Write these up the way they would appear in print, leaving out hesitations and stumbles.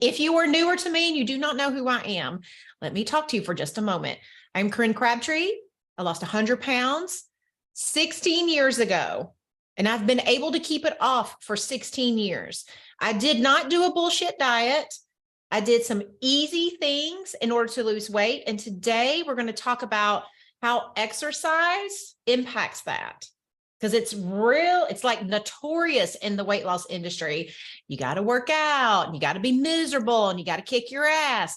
If you are newer to me and you do not know who I am, let me talk to you for just a moment. I'm Corinne Crabtree. I lost 100 pounds 16 years ago, and I've been able to keep it off for 16 years. I did not do a bullshit diet. I did some easy things in order to lose weight. And today we're going to talk about how exercise impacts that. Because it's like notorious in the weight loss industry. You got to work out, and you got to be miserable, and you got to kick your ass.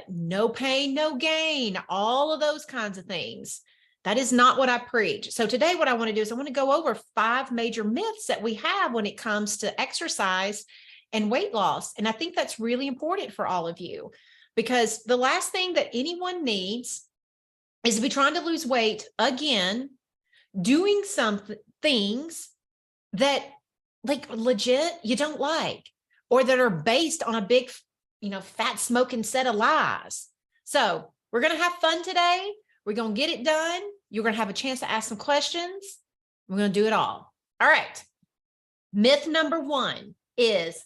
No pain, no gain, all of those kinds of things. That is not what I preach. So today what I want to do is I want to go over 5 major myths that we have when it comes to exercise and weight loss. And I think that's really important for all of you, because the last thing that anyone needs is to be trying to lose weight again, doing some things that like legit you don't like, or that are based on a big, fat smoking set of lies. So we're going to have fun today. We're going to get it done. You're going to have a chance to ask some questions. We're going to do it all. All right. Myth number 1 is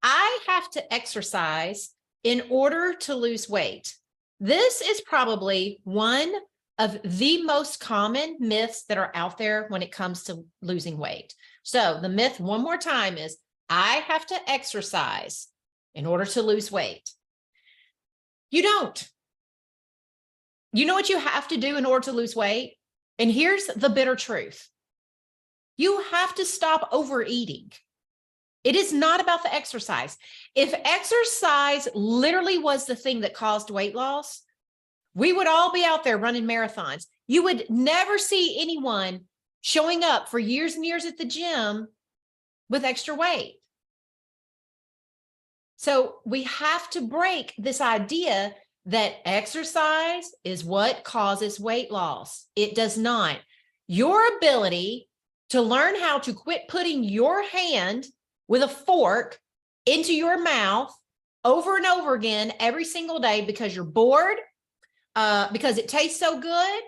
I have to exercise in order to lose weight. This is probably one of the most common myths that are out there when it comes to losing weight. So the myth one more time is I have to exercise in order to lose weight. You don't. You know what you have to do in order to lose weight? And here's the bitter truth. You have to stop overeating. It is not about the exercise. If exercise literally was the thing that caused weight loss, we would all be out there running marathons. You would never see anyone showing up for years and years at the gym with extra weight. So we have to break this idea that exercise is what causes weight loss. It does not. Your ability to learn how to quit putting your hand with a fork into your mouth over and over again every single day because you're bored, because it tastes so good,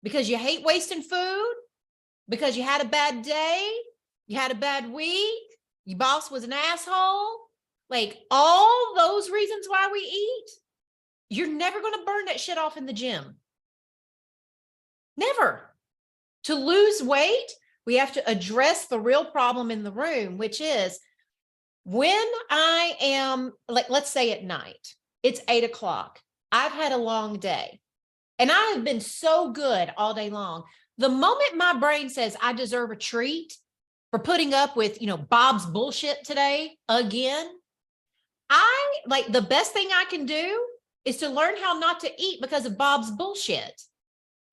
because you hate wasting food, because you had a bad day, you had a bad week, your boss was an asshole, like all those reasons why we eat, you're never going to burn that shit off in the gym. Never. To lose weight, we have to address the real problem in the room, which is when I am, like, let's say at night, it's 8 o'clock. I've had a long day and I have been so good all day long. The moment my brain says I deserve a treat for putting up with, Bob's bullshit today again, the best thing I can do is to learn how not to eat because of Bob's bullshit,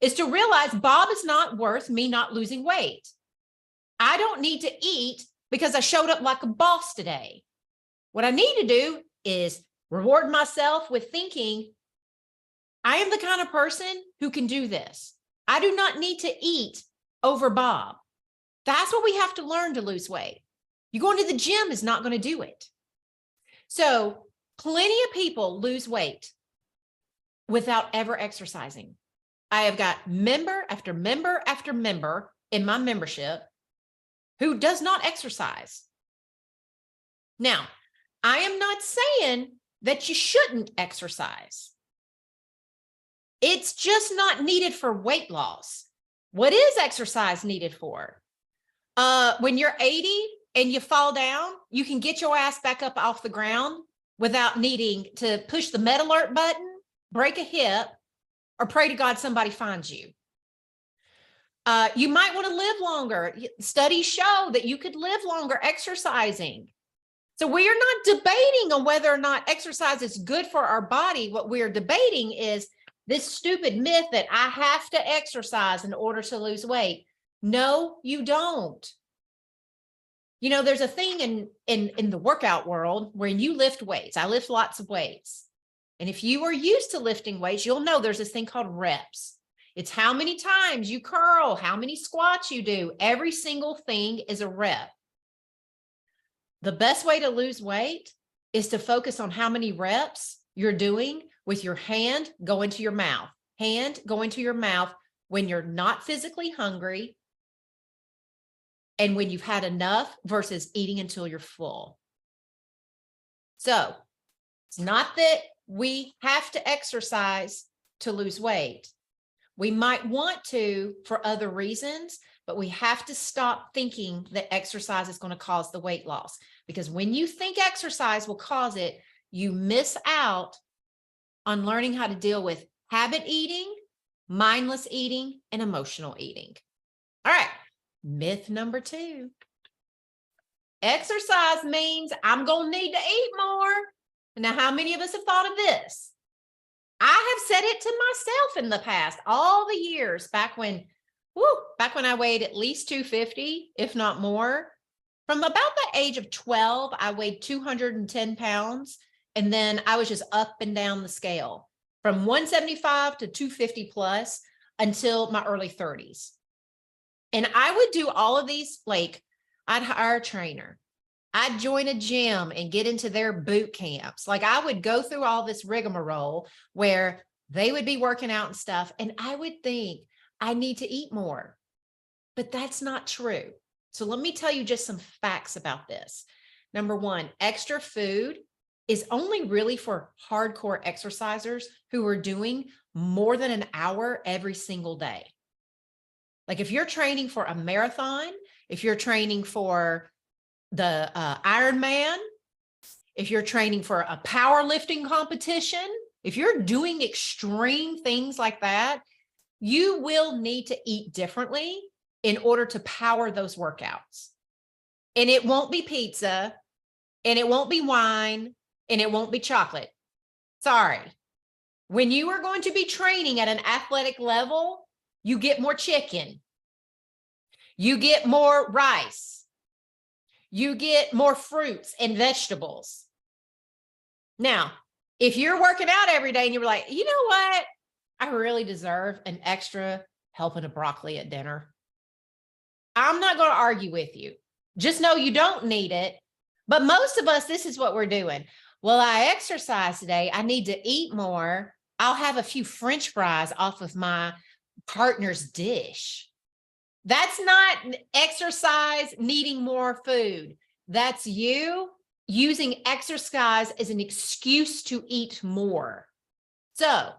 is to realize Bob is not worth me not losing weight. I don't need to eat because I showed up like a boss today. What I need to do is reward myself with thinking, I am the kind of person who can do this. I do not need to eat over Bob. That's what we have to learn to lose weight. You going to the gym is not going to do it. So plenty of people lose weight without ever exercising. I have got member after member after member in my membership who does not exercise. Now, I am not saying that you shouldn't exercise. It's just not needed for weight loss. What is exercise needed for? When you're 80 and you fall down, you can get your ass back up off the ground without needing to push the med alert button, break a hip, or pray to God somebody finds you. You might want to live longer. Studies show that you could live longer exercising. So we are not debating on whether or not exercise is good for our body. What we are debating is this stupid myth that I have to exercise in order to lose weight. No, you don't. There's a thing in the workout world where you lift weights. I lift lots of weights. And if you are used to lifting weights, you'll know there's this thing called reps. It's how many times you curl, how many squats you do. Every single thing is a rep. The best way to lose weight is to focus on how many reps you're doing with your hand going to your mouth. Hand going to your mouth when you're not physically hungry and when you've had enough versus eating until you're full. So it's not that we have to exercise to lose weight. We might want to for other reasons, but we have to stop thinking that exercise is going to cause the weight loss. Because when you think exercise will cause it, you miss out on learning how to deal with habit eating, mindless eating, and emotional eating. All right, myth number 2. Exercise means I'm going to need to eat more. Now, how many of us have thought of this? I have said it to myself in the past, all the years back when I weighed at least 250, if not more. From about the age of 12, I weighed 210 pounds. And then I was just up and down the scale from 175 to 250 plus until my early 30s. And I would do all of these, like I'd hire a trainer. I'd join a gym and get into their boot camps. Like I would go through all this rigmarole where they would be working out and stuff. And I would think I need to eat more, but that's not true. So let me tell you just some facts about this. Number 1, extra food is only really for hardcore exercisers who are doing more than an hour every single day. Like if you're training for a marathon, if you're training for the Ironman, if you're training for a powerlifting competition, if you're doing extreme things like that, you will need to eat differently in order to power those workouts. And it won't be pizza, and it won't be wine, and it won't be chocolate. Sorry. When you are going to be training at an athletic level, you get more chicken. You get more rice. You get more fruits and vegetables. Now, if you're working out every day and you're like, you know what? I really deserve an extra helping of broccoli at dinner. I'm not going to argue with you. Just know you don't need it. But most of us, this is what we're doing. Well, I exercise today. I need to eat more. I'll have a few French fries off of my partner's dish. That's not exercise needing more food. That's you using exercise as an excuse to eat more. So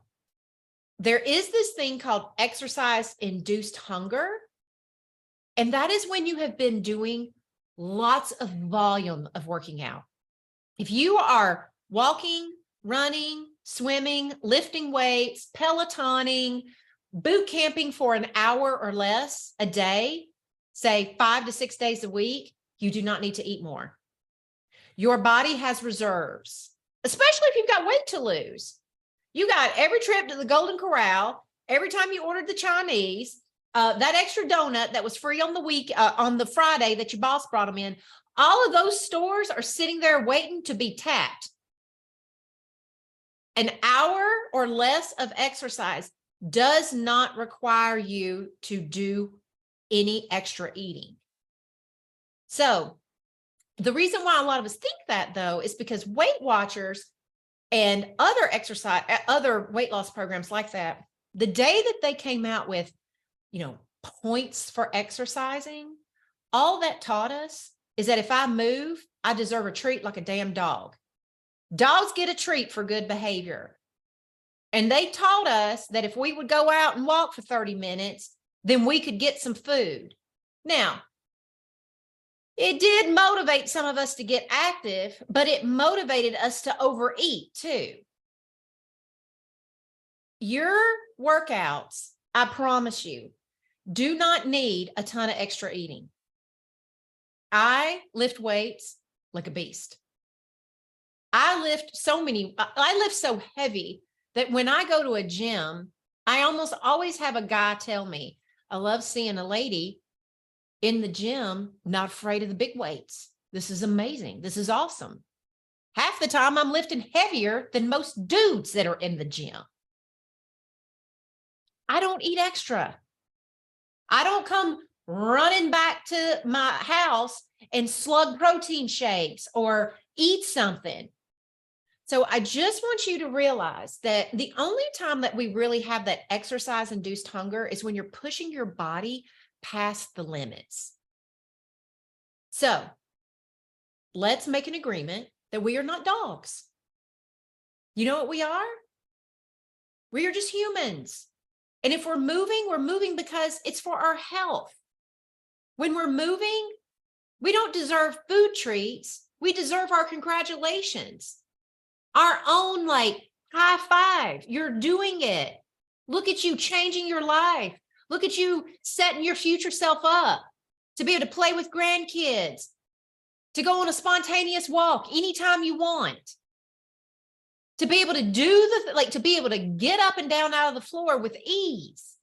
there is this thing called exercise-induced hunger. And that is when you have been doing lots of volume of working out. If you are walking, running, swimming, lifting weights, Pelotoning, boot camping for an hour or less a day, say 5 to 6 days a week, you do not need to eat more. Your body has reserves, especially if you've got weight to lose. You got every trip to the Golden Corral, every time you ordered the Chinese, that extra donut that was free on the week, on the Friday that your boss brought them in, all of those stores are sitting there waiting to be tapped. An hour or less of exercise does not require you to do any extra eating. So the reason why a lot of us think that, though, is because Weight Watchers and other weight loss programs like that, the day that they came out with, points for exercising, all that taught us is that if I move, I deserve a treat like a damn dog. Dogs get a treat for good behavior. And they taught us that if we would go out and walk for 30 minutes, then we could get some food. Now, it did motivate some of us to get active, but it motivated us to overeat too. Your workouts, I promise you, do not need a ton of extra eating. I lift weights like a beast. I lift so heavy that when I go to a gym, I almost always have a guy tell me, I love seeing a lady in the gym, not afraid of the big weights. This is amazing. This is awesome. Half the time I'm lifting heavier than most dudes that are in the gym. I don't eat extra. I don't come running back to my house and slug protein shakes or eat something. So I just want you to realize that the only time that we really have that exercise-induced hunger is when you're pushing your body past the limits. So let's make an agreement that we are not dogs. You know what we are? We are just humans. And if we're moving because it's for our health. When we're moving, we don't deserve food treats. We deserve our congratulations. Our own high five. You're doing it. Look at you changing your life. Look at you setting your future self up to be able to play with grandkids, to go on a spontaneous walk anytime you want, to be able to do to be able to get up and down out of the floor with ease.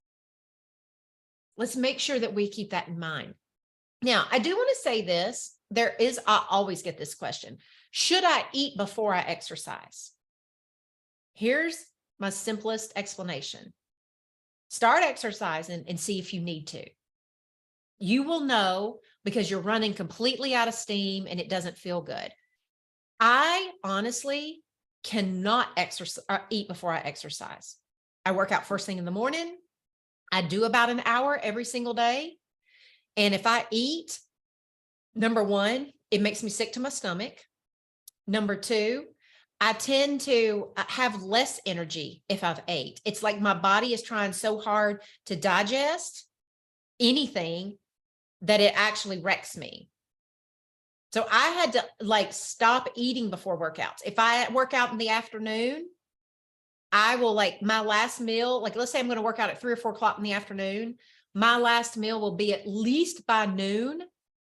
Let's make sure that we keep that in mind. Now, I do want to say this. I always get this question. Should I eat before I exercise? Here's my simplest explanation. Start exercising and see if you need to. You will know because you're running completely out of steam and it doesn't feel good. I honestly cannot eat before I exercise. I work out first thing in the morning. I do about an hour every single day. And if I eat, number one, it makes me sick to my stomach. Number two, I tend to have less energy if I've ate. It's like my body is trying so hard to digest anything that it actually wrecks me. So I had to stop eating before workouts. If I work out in the afternoon, I will my last meal, let's say I'm going to work out at 3 or 4 o'clock in the afternoon. My last meal will be at least by noon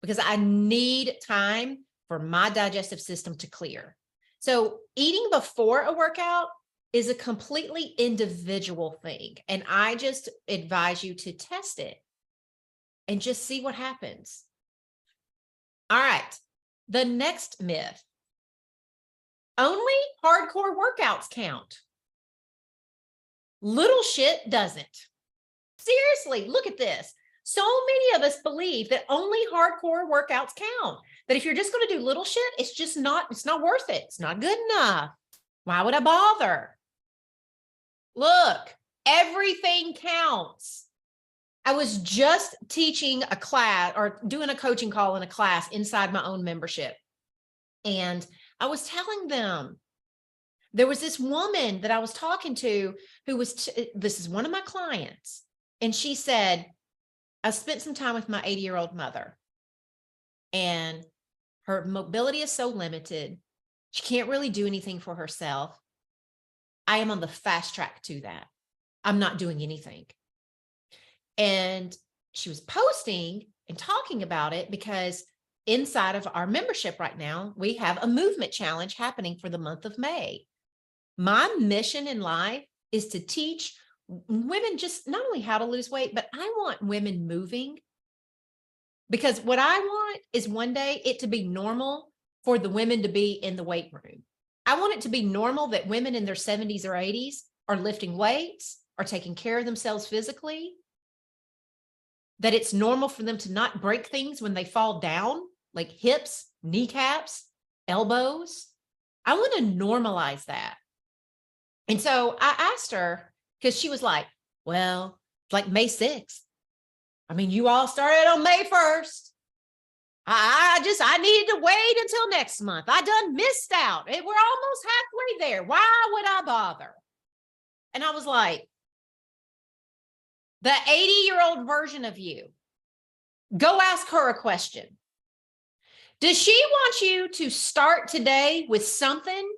because I need time for my digestive system to clear. So eating before a workout is a completely individual thing. And I just advise you to test it and just see what happens. All right. The next myth. Only hardcore workouts count. Little shit doesn't. Seriously, look at this. So many of us believe that only hardcore workouts count. That if you're just going to do little shit, it's not worth it. It's not good enough. Why would I bother? Look, everything counts. I was just teaching a class or doing a coaching call in a class inside my own membership. And I was telling them, there was this woman that I was talking to who was, this is one of my clients. And she said, I spent some time with my 80-year-old mother and her mobility is so limited. She can't really do anything for herself. I am on the fast track to that. I'm not doing anything. And she was posting and talking about it because inside of our membership right now, we have a movement challenge happening for the month of May. My mission in life is to teach women just not only how to lose weight, but I want women moving. Because what I want is one day it to be normal for the women to be in the weight room. I want it to be normal that women in their 70s or 80s are lifting weights, are taking care of themselves physically, that it's normal for them to not break things when they fall down, like hips, kneecaps, elbows. I want to normalize that. And so I asked her, because she was like, well, like May 6th. I mean, you all started on May 1st. I needed to wait until next month. I done missed out. We're almost halfway there. Why would I bother? And I was like, the 80-year-old version of you, go ask her a question. Does she want you to start today with something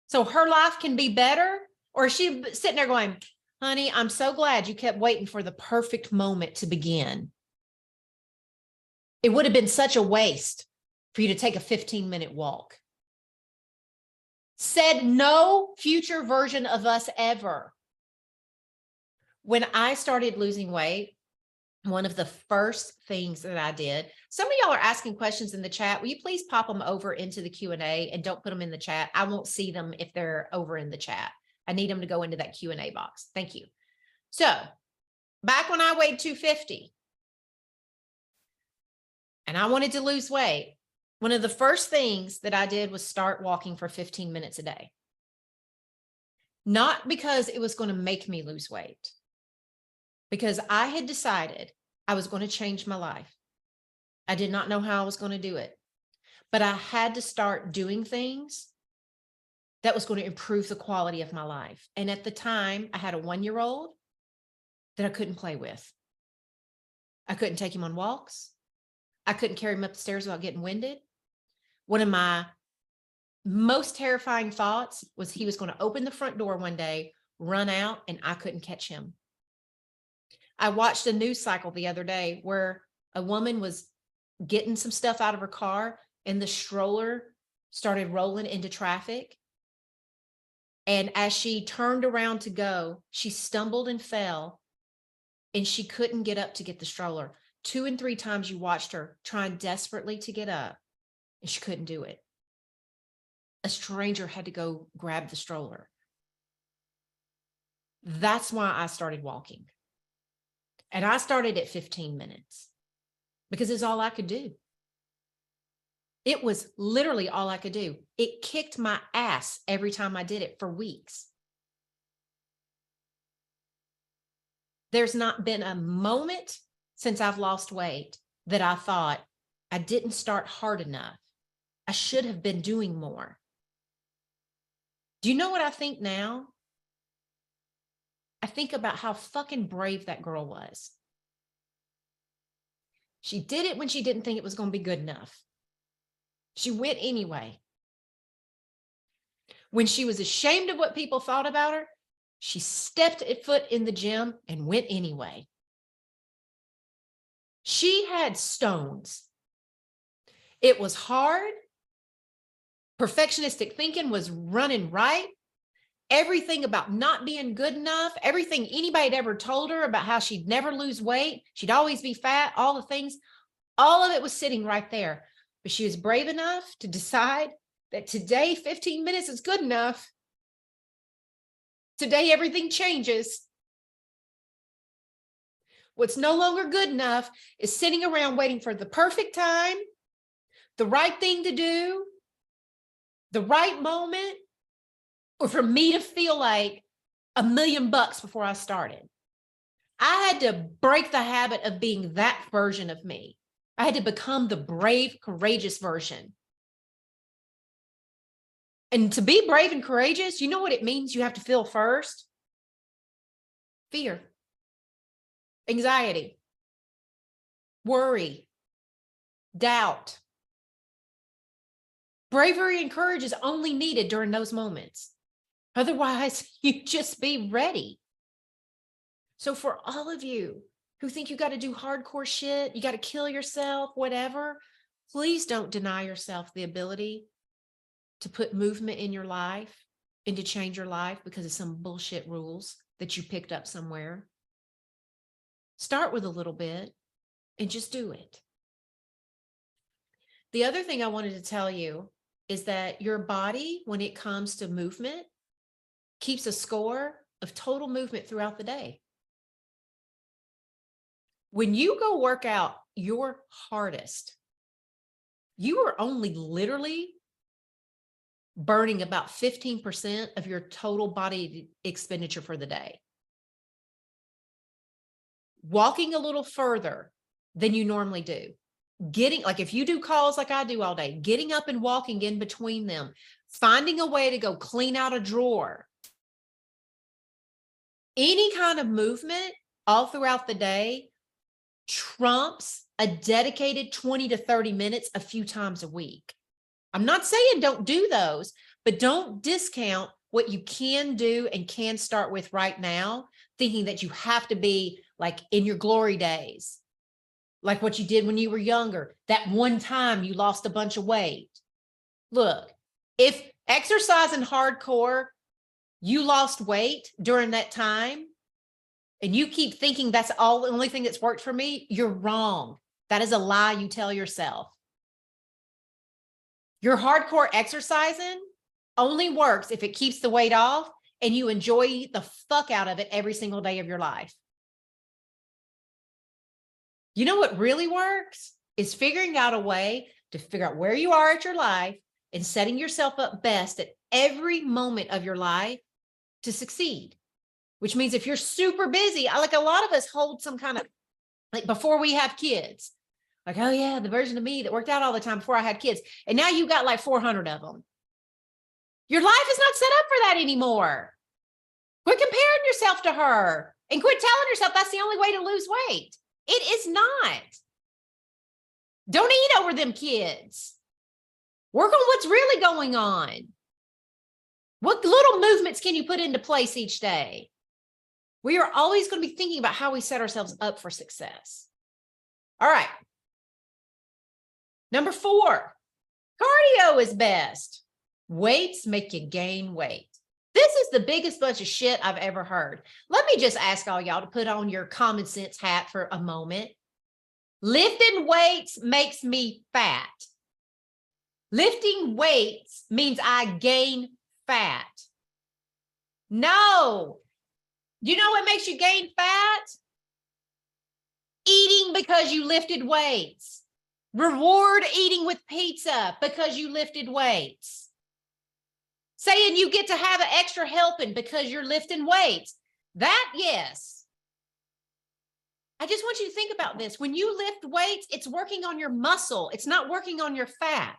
so her life can be better? Or is she sitting there going, honey, I'm so glad you kept waiting for the perfect moment to begin. It would have been such a waste for you to take a 15-minute walk. Said no future version of us ever. When I started losing weight, one of the first things that I did, some of y'all are asking questions in the chat. Will you please pop them over into the Q&A and don't put them in the chat? I won't see them if they're over in the chat. I need them to go into that Q&A box. Thank you. So back when I weighed 250 and I wanted to lose weight, one of the first things that I did was start walking for 15 minutes a day. Not because it was going to make me lose weight, because I had decided I was going to change my life. I did not know how I was going to do it, but I had to start doing things that was going to improve the quality of my life. And at the time, I had a 1-year-old that I couldn't play with. I couldn't take him on walks. I couldn't carry him up the stairs without getting winded. One of my most terrifying thoughts was he was going to open the front door one day, run out, and I couldn't catch him. I watched a news cycle the other day where a woman was getting some stuff out of her car and the stroller started rolling into traffic. And as she turned around to go, she stumbled and fell, and she couldn't get up to get the stroller. 2 and 3 times you watched her trying desperately to get up, and she couldn't do it. A stranger had to go grab the stroller. That's why I started walking. And I started at 15 minutes because it's all I could do. It was literally all I could do. It kicked my ass every time I did it for weeks. There's not been a moment since I've lost weight that I thought I didn't start hard enough. I should have been doing more. Do you know what I think now? I think about how fucking brave that girl was. She did it when she didn't think it was going to be good enough. She went anyway. When she was ashamed of what people thought about her, she stepped a foot in the gym and went anyway. She had stones. It was hard. Perfectionistic thinking was running right. Everything about not being good enough, everything anybody had ever told her about how she'd never lose weight, she'd always be fat, all the things, all of it was sitting right there. But she was brave enough to decide that today, 15 minutes is good enough. Today, everything changes. What's no longer good enough is sitting around waiting for the perfect time, the right thing to do, the right moment, or for me to feel like $1 million before I started. I had to break the habit of being that version of me. I had to become the brave, courageous version. And to be brave and courageous, you know what it means you have to feel first? Fear, anxiety, worry, doubt. Bravery and courage is only needed during those moments. Otherwise, you just be ready. So for all of you who think you got to do hardcore shit, you got to kill yourself, whatever, please don't deny yourself the ability to put movement in your life and to change your life because of some bullshit rules that you picked up somewhere. Start with a little bit and just do it. The other thing I wanted to tell you is that your body, when it comes to movement, keeps a score of total movement throughout the day. When you go work out your hardest, you are only literally burning about 15% of your total body expenditure for the day. Walking a little further than you normally do. Like if you do calls like I do all day, getting up and walking in between them, finding a way to go clean out a drawer. Any kind of movement all throughout the day trumps a dedicated 20 to 30 minutes a few times a week. I'm not saying don't do those, but don't discount what you can do and can start with right now, thinking that you have to be like in your glory days, like what you did when you were younger, that one time you lost a bunch of weight. Look, if exercising hardcore, you lost weight during that time, and you keep thinking that's the only thing that's worked for me, you're wrong. That is a lie you tell yourself. Your hardcore exercising only works if it keeps the weight off and you enjoy the fuck out of it every single day of your life. You know what really works is figuring out a way to figure out where you are at your life and setting yourself up best at every moment of your life to succeed. Which means if you're super busy, like a lot of us hold some kind of, like before we have kids, Like, oh yeah, the version of me that worked out all the time before I had kids. And now you got like 400 of them. Your life is not set up for that anymore. Quit comparing yourself to her and quit telling yourself that's the only way to lose weight. It is not. Don't eat over them kids. Work on what's really going on. What little movements can you put into place each day? We are always going to be thinking about how we set ourselves up for success. All right. Number 4, cardio is best. Weights make you gain weight. This is the biggest bunch of shit I've ever heard. Let me just ask all y'all to put on your common sense hat for a moment. Lifting weights makes me fat. Lifting weights means I gain fat. No. You know what makes you gain fat? Eating because you lifted weights. Reward eating with pizza because you lifted weights. Saying you get to have an extra helping because you're lifting weights. That, yes. I just want you to think about this. When you lift weights, it's working on your muscle. It's not working on your fat.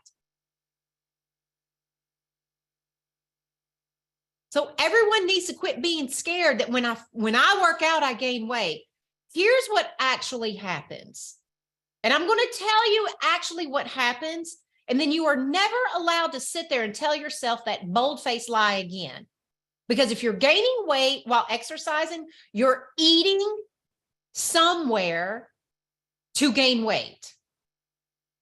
So everyone needs to quit being scared that when I work out, I gain weight. Here's what actually happens. And I'm going to tell you actually what happens. And then you are never allowed to sit there and tell yourself that bold-faced lie again. Because if you're gaining weight while exercising, you're eating somewhere to gain weight.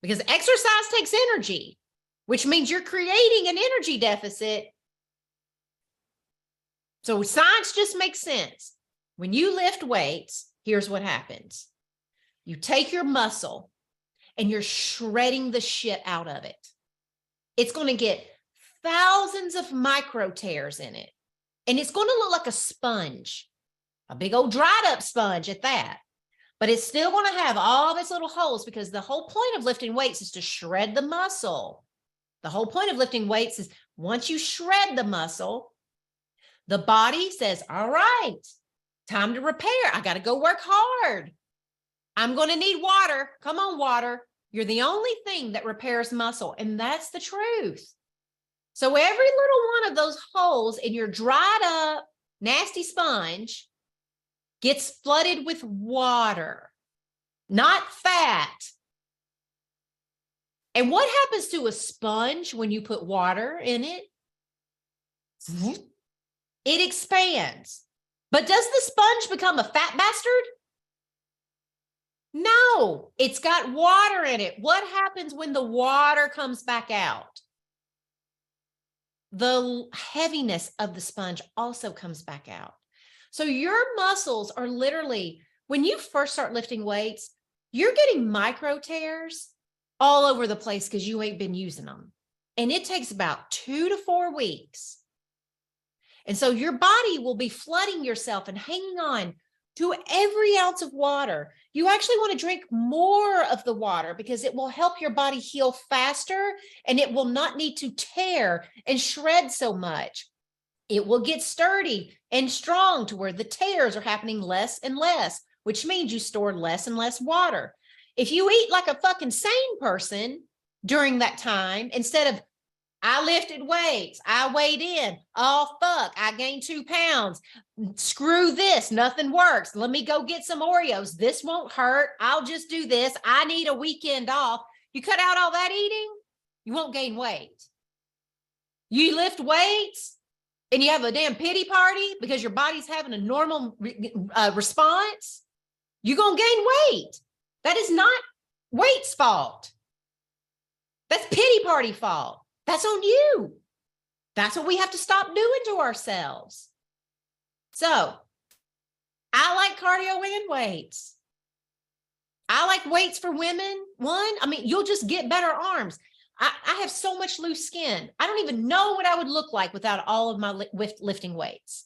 Because exercise takes energy, which means you're creating an energy deficit. So science just makes sense. When you lift weights, here's what happens. You take your muscle and you're shredding the shit out of it. It's going to get thousands of micro tears in it. And it's going to look like a sponge, a big old dried up sponge at that. But it's still going to have all these little holes because the whole point of lifting weights is to shred the muscle. The whole point of lifting weights is once you shred the muscle, the body says, all right, time to repair. I got to go work hard. I'm going to need water. Come on, water. You're the only thing that repairs muscle. And that's the truth. So every little one of those holes in your dried up, nasty sponge gets flooded with water, not fat. And what happens to a sponge when you put water in it? It expands. But does the sponge become a fat bastard? No, it's got water in it. What happens when the water comes back out? The heaviness of the sponge also comes back out. So your muscles are literally, when you first start lifting weights, you're getting micro tears all over the place because you ain't been using them. And it takes about 2 to 4 weeks. And so your body will be flooding yourself and hanging on to every ounce of water. You actually want to drink more of the water because it will help your body heal faster and it will not need to tear and shred so much. It will get sturdy and strong to where the tears are happening less and less, which means you store less and less water. If you eat like a fucking sane person during that time, instead of I lifted weights, I weighed in, oh fuck, I gained 2 pounds, screw this, nothing works, let me go get some Oreos, this won't hurt, I'll just do this, I need a weekend off. You cut out all that eating, you won't gain weight. You lift weights and you have a damn pity party because your body's having a normal response, you're going to gain weight. That is not weight's fault. That's pity party fault. That's on you. That's what we have to stop doing to ourselves. So I like cardio and weights. I like weights for women. You'll just get better arms. I have so much loose skin. I don't even know what I would look like without all of my lifting weights.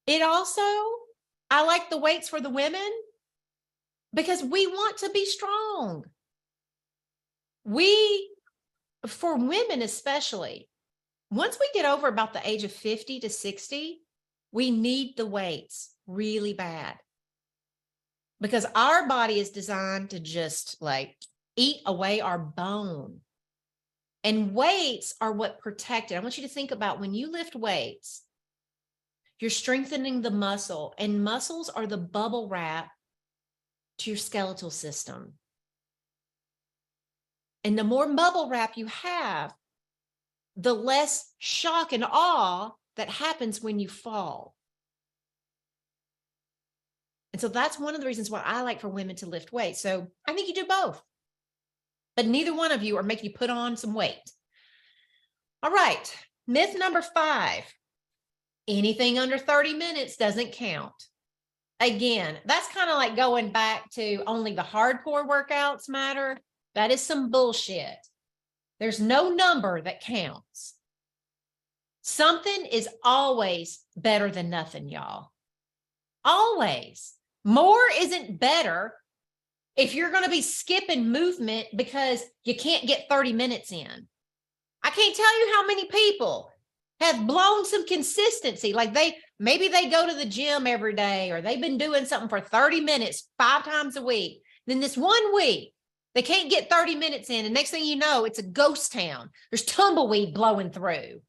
I like the weights for the women because we want to be strong. For women especially, once we get over about the age of 50 to 60, we need the weights really bad because our body is designed to just like eat away our bone. And weights are what protect it. I want you to think about when you lift weights, you're strengthening the muscle, and muscles are the bubble wrap to your skeletal system. And the more bubble wrap you have, the less shock and awe that happens when you fall. And so that's one of the reasons why I like for women to lift weights. So I think you do both, but neither one of you are making you put on some weight. All right. Myth number 5, anything under 30 minutes doesn't count. Again, that's kind of like going back to only the hardcore workouts matter. That is some bullshit. There's no number that counts. Something is always better than nothing, y'all. Always. More isn't better if you're going to be skipping movement because you can't get 30 minutes in. I can't tell you how many people have blown some consistency. Like maybe they go to the gym every day, or they've been doing something for 30 minutes 5 times a week. Then this one week, they can't get 30 minutes in. And next thing you know, it's a ghost town. There's tumbleweed blowing through.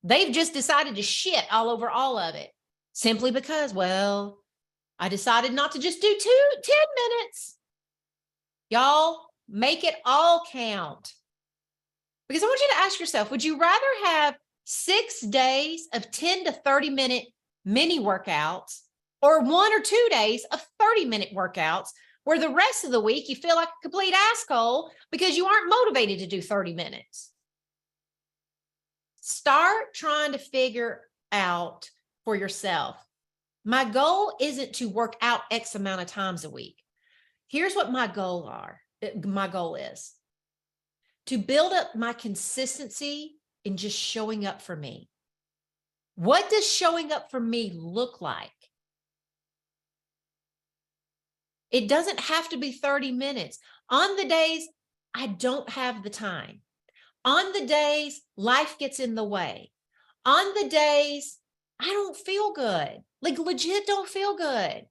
They've just decided to shit all over all of it simply because, well, I decided not to just do 10 minutes. Y'all, make it all count. Because I want you to ask yourself, would you rather have 6 days of 10 to 30 minute mini workouts, or 1 or 2 days of 30-minute workouts where the rest of the week you feel like a complete asshole because you aren't motivated to do 30 minutes? Start trying to figure out for yourself. My goal isn't to work out X amount of times a week. Here's what my goal is to build up my consistency in just showing up for me. What does showing up for me look like? It doesn't have to be 30 minutes. On the days I don't have the time, on the days life gets in the way, on the days I don't feel good, like legit don't feel good,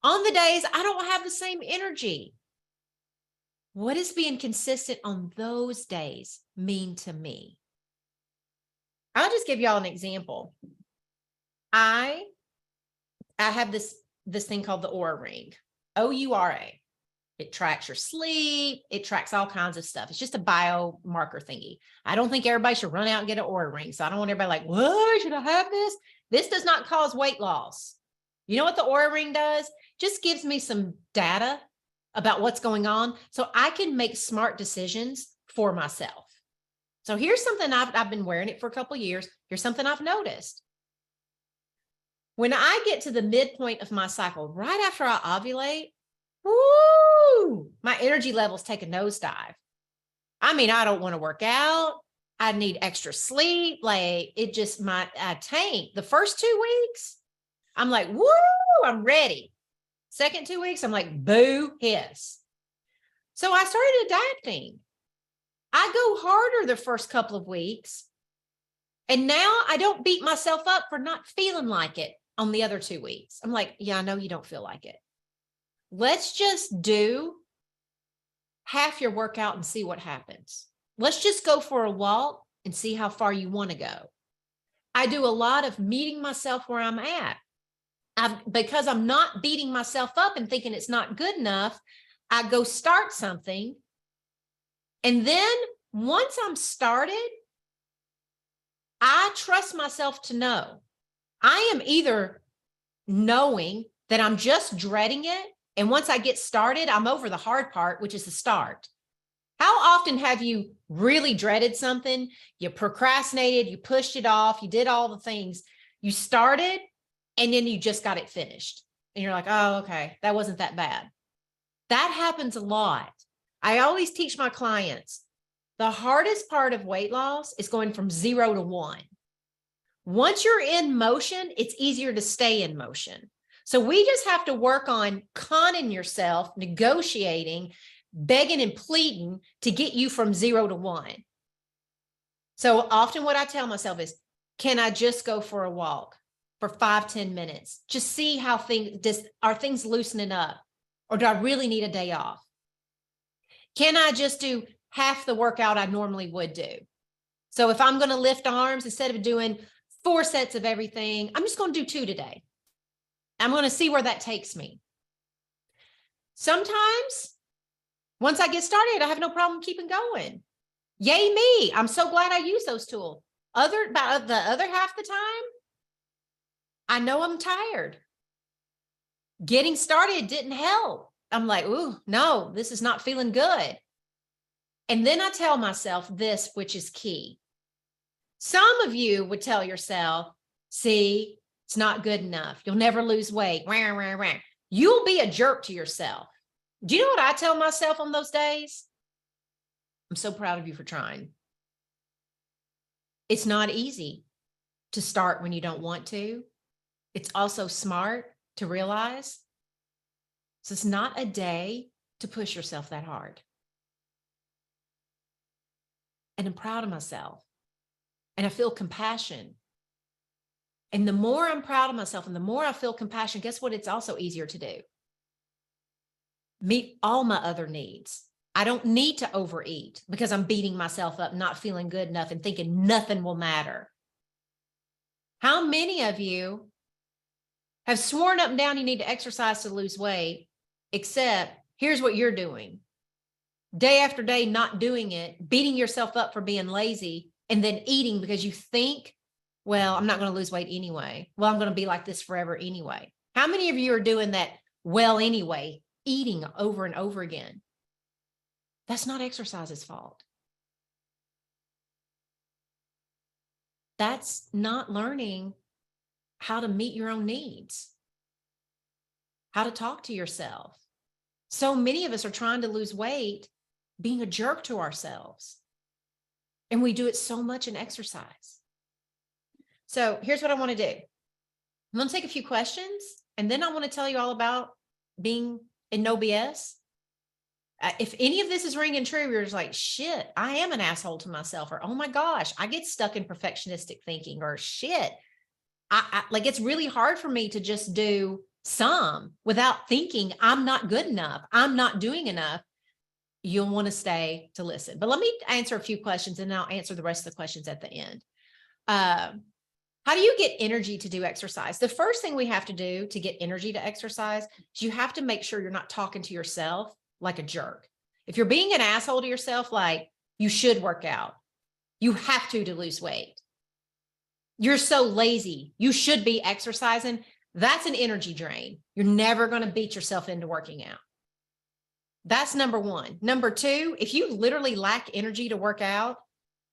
on the days I don't have the same energy. What does being consistent on those days mean to me? I'll just give y'all an example. I have this thing called the Oura Ring, O-U-R-A. It tracks your sleep. It tracks all kinds of stuff. It's just a biomarker thingy. I don't think everybody should run out and get an Oura Ring. So I don't want everybody like, what? Should I have this? This does not cause weight loss. You know what the Oura Ring does? Just gives me some data about what's going on so I can make smart decisions for myself. So here's something I've been wearing it for a couple of years. Here's something I've noticed. When I get to the midpoint of my cycle, right after I ovulate, woo, my energy levels take a nosedive. I mean, I don't want to work out. I need extra sleep. Like it just, my tank, the first 2 weeks, I'm like, woo, I'm ready. Second 2 weeks, I'm like, boo, hiss. So I started adapting. I go harder the first couple of weeks. And now I don't beat myself up for not feeling like it on the other 2 weeks. I'm like, yeah, I know you don't feel like it. Let's just do half your workout and see what happens. Let's just go for a walk and see how far you want to go. I do a lot of meeting myself where I'm at. Because I'm not beating myself up and thinking it's not good enough, I go start something. And then once I'm started, I trust myself to know. I am either knowing that I'm just dreading it, and once I get started, I'm over the hard part, which is the start. How often have you really dreaded something? You procrastinated, you pushed it off, you did all the things. You started, and then you just got it finished. And you're like, oh, okay, that wasn't that bad. That happens a lot. I always teach my clients, the hardest part of weight loss is going from 0 to 1. Once you're in motion, it's easier to stay in motion. So we just have to work on conning yourself, negotiating, begging and pleading to get you from 0 to 1. So often what I tell myself is, can I just go for a walk for 5-10 minutes. Just see how are things loosening up, or do I really need a day off? Can I just do half the workout I normally would do? So if I'm going to lift arms, instead of doing 4 sets of everything, I'm just going to do 2 today. I'm going to see where that takes me. Sometimes, once I get started, I have no problem keeping going. Yay me. I'm so glad I use those tools. About the other half of the time, I know I'm tired. Getting started didn't help. I'm like, ooh, no, this is not feeling good. And then I tell myself this, which is key. Some of you would tell yourself, see, it's not good enough. You'll never lose weight. You'll be a jerk to yourself. Do you know what I tell myself on those days? I'm so proud of you for trying. It's not easy to start when you don't want to. It's also smart to realize. So it's not a day to push yourself that hard. And I'm proud of myself. And I feel compassion. And the more I'm proud of myself and the more I feel compassion, guess what? It's also easier to do. Meet all my other needs. I don't need to overeat because I'm beating myself up, not feeling good enough and thinking nothing will matter. How many of you have sworn up and down you need to exercise to lose weight, except here's what you're doing. Day after day, not doing it, beating yourself up for being lazy, and then eating because you think, well, I'm not going to lose weight anyway. Well, I'm going to be like this forever anyway. How many of you are doing that well anyway, eating over and over again? That's not exercise's fault. That's not learning how to meet your own needs, how to talk to yourself. So many of us are trying to lose weight, being a jerk to ourselves. And we do it so much in exercise. So here's what I want to do. I'm going to take a few questions, and then I want to tell you all about being in no BS. If any of this is ringing true, you're just like, shit, I am an asshole to myself, or, oh my gosh, I get stuck in perfectionistic thinking, or shit, like it's really hard for me to just do some without thinking I'm not good enough, I'm not doing enough. You'll want to stay to listen. But let me answer a few questions, and then I'll answer the rest of the questions at the end. How do you get energy to do exercise? The first thing we have to do to get energy to exercise is you have to make sure you're not talking to yourself like a jerk. If you're being an asshole to yourself, like you should work out, you have to lose weight, you're so lazy, you should be exercising, that's an energy drain. You're never going to beat yourself into working out. That's number one. Number two, if you literally lack energy to work out,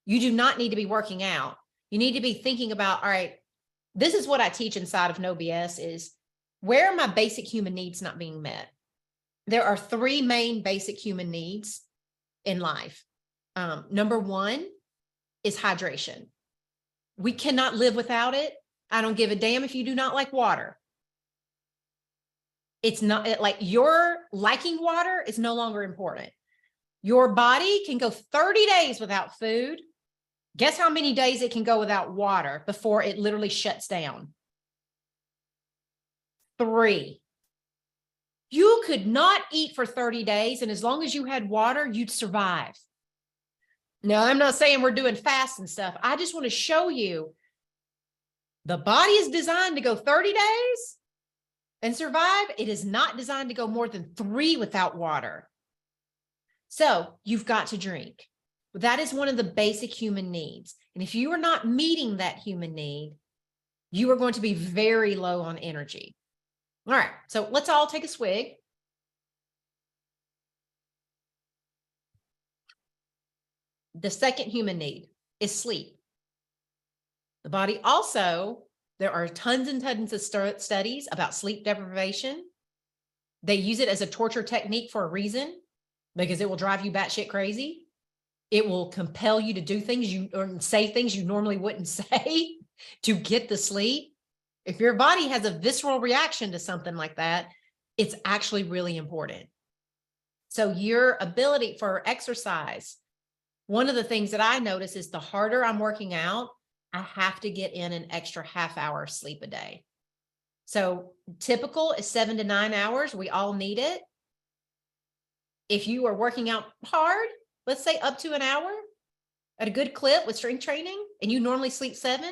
you do not need to be working out. You need to be thinking about, all right, this is what I teach inside of No BS is, where are my basic human needs not being met? There are 3 main basic human needs in life. Number 1 is hydration. We cannot live without it. I don't give a damn if you do not like water. It's not like your liking water is no longer important. Your body can go 30 days without food. Guess how many days it can go without water before it literally shuts down? 3. You could not eat for 30 days, and as long as you had water, you'd survive. Now, I'm not saying we're doing fast and stuff. I just want to show you the body is designed to go 30 days and survive. It is not designed to go more than 3 without water. So you've got to drink. That is one of the basic human needs. And if you are not meeting that human need, you are going to be very low on energy. All right, so let's all take a swig. The second human need is sleep. The body also, there are tons and tons of studies about sleep deprivation. They use it as a torture technique for a reason, because it will drive you batshit crazy. It will compel you to do things or say things you normally wouldn't say to get the sleep. If your body has a visceral reaction to something like that, it's actually really important. So your ability for exercise, one of the things that I notice is the harder I'm working out, I have to get in an extra half hour sleep a day. So typical is 7 to 9 hours. We all need it. If you are working out hard, let's say up to an hour at a good clip with strength training, and you normally sleep 7,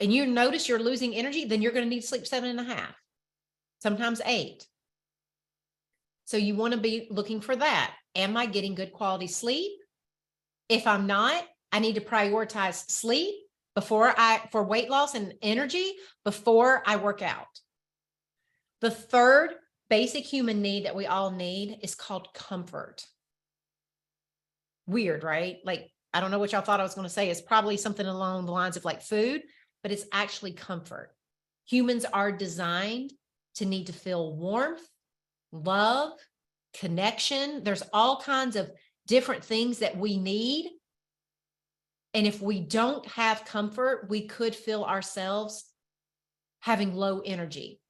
and you notice you're losing energy, then you're going to need to sleep 7.5, sometimes 8. So you want to be looking for that. Am I getting good quality sleep? If I'm not, I need to prioritize sleep for weight loss and energy before I work out. The third basic human need that we all need is called comfort. Weird, right? Like, I don't know what y'all thought I was going to say. It's probably something along the lines of like food, but it's actually comfort. Humans are designed to need to feel warmth, love, connection. There's all kinds of different things that we need. And if we don't have comfort, we could feel ourselves having low energy.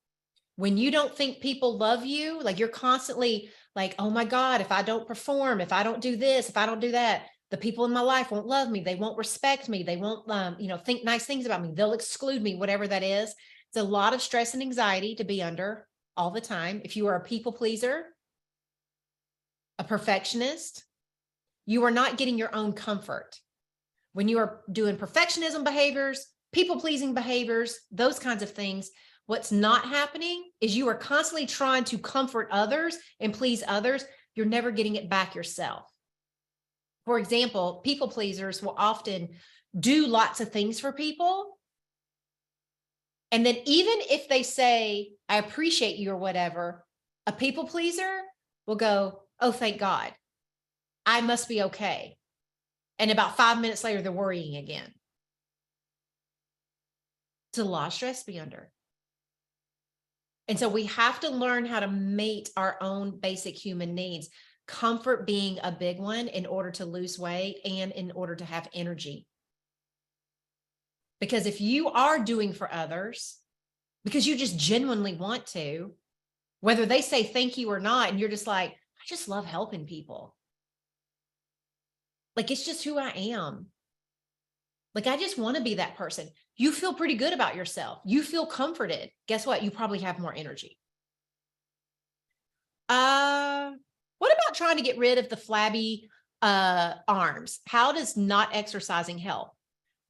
When you don't think people love you, like you're constantly like, oh my God, if I don't perform, if I don't do this, if I don't do that, the people in my life won't love me. They won't respect me. They won't, think nice things about me. They'll exclude me, whatever that is. It's a lot of stress and anxiety to be under all the time. If you are a people pleaser, a perfectionist, you are not getting your own comfort. When you are doing perfectionism behaviors, people pleasing behaviors, those kinds of things, what's not happening is you are constantly trying to comfort others and please others. You're never getting it back yourself. For example, people pleasers will often do lots of things for people. And then even if they say, I appreciate you or whatever, a people pleaser will go, oh, thank God, I must be okay. And about 5 minutes later, they're worrying again. It's a lot of stress to be under. And so we have to learn how to meet our own basic human needs, comfort being a big one in order to lose weight and in order to have energy. Because if you are doing for others, because you just genuinely want to, whether they say thank you or not, and you're just like, I just love helping people. Like, it's just who I am. Like, I just want to be that person. You feel pretty good about yourself. You feel comforted. Guess what? You probably have more energy. What about trying to get rid of the flabby arms? How does not exercising help?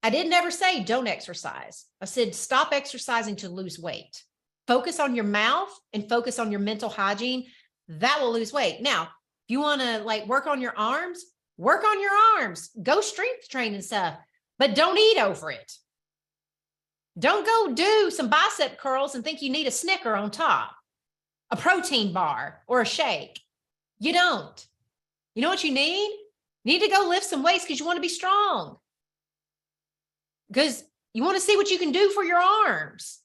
I didn't ever say don't exercise. I said stop exercising to lose weight. Focus on your mouth and focus on your mental hygiene. That will lose weight. Now, if you want to like work on your arms, work on your arms. Go strength train and stuff, but don't eat over it. Don't go do some bicep curls and think you need a Snicker on top, a protein bar or a shake. You don't. You know what you need? You need to go lift some weights because you want to be strong. Because you want to see what you can do for your arms.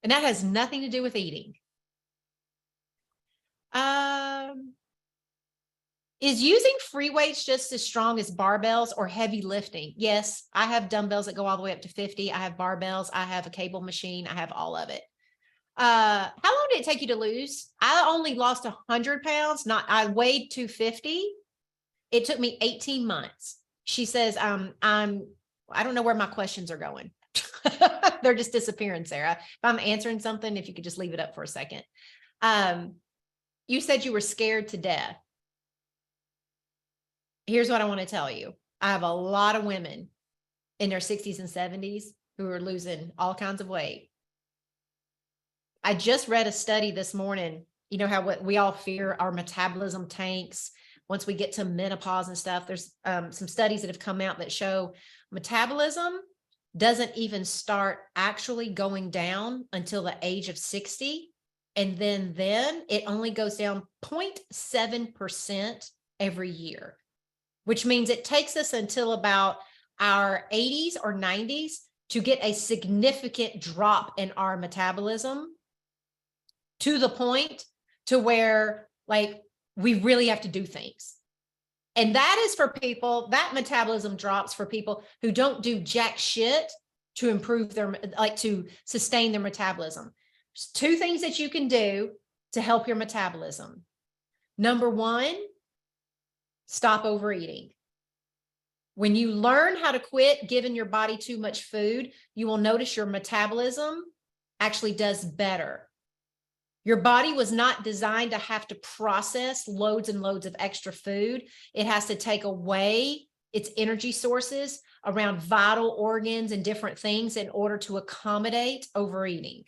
And that has nothing to do with eating. Is using free weights just as strong as barbells or heavy lifting? Yes, I have dumbbells that go all the way up to 50. I have barbells. I have a cable machine. I have all of it. How long did it take you to lose? I only lost 100 pounds. I weighed 250. It took me 18 months. She says, I don't know where my questions are going. They're just disappearing, Sarah. If I'm answering something, if you could just leave it up for a second. You said you were scared to death. Here's what I want to tell you. I have a lot of women in their 60s and 70s who are losing all kinds of weight. I just read a study this morning. You know how we all fear our metabolism tanks once we get to menopause and stuff. There's some studies that have come out that show metabolism doesn't even start actually going down until the age of 60. And then it only goes down 0.7% every year, which means it takes us until about our 80s or 90s to get a significant drop in our metabolism to the point to where like we really have to do things. And that is for people, that metabolism drops for people who don't do jack shit to improve to sustain their metabolism. There's 2 things that you can do to help your metabolism. Number 1, stop overeating. When you learn how to quit giving your body too much food, you will notice your metabolism actually does better. Your body was not designed to have to process loads and loads of extra food. It has to take away its energy sources around vital organs and different things in order to accommodate overeating.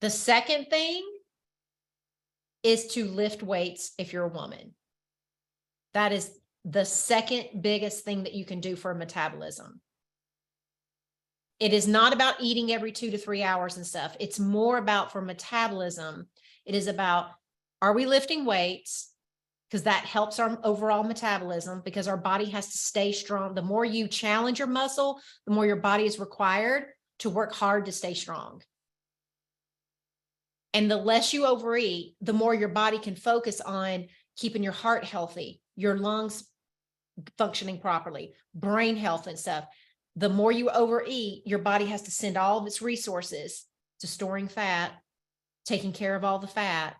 The second thing is to lift weights if you're a woman. That is the second biggest thing that you can do for metabolism. It is not about eating every 2 to 3 hours and stuff. It's more about for metabolism. It is about, are we lifting weights? Because that helps our overall metabolism, because our body has to stay strong. The more you challenge your muscle, the more your body is required to work hard to stay strong. And the less you overeat, the more your body can focus on keeping your heart healthy, your lungs functioning properly, brain health and stuff. The more you overeat, your body has to send all of its resources to storing fat, taking care of all the fat,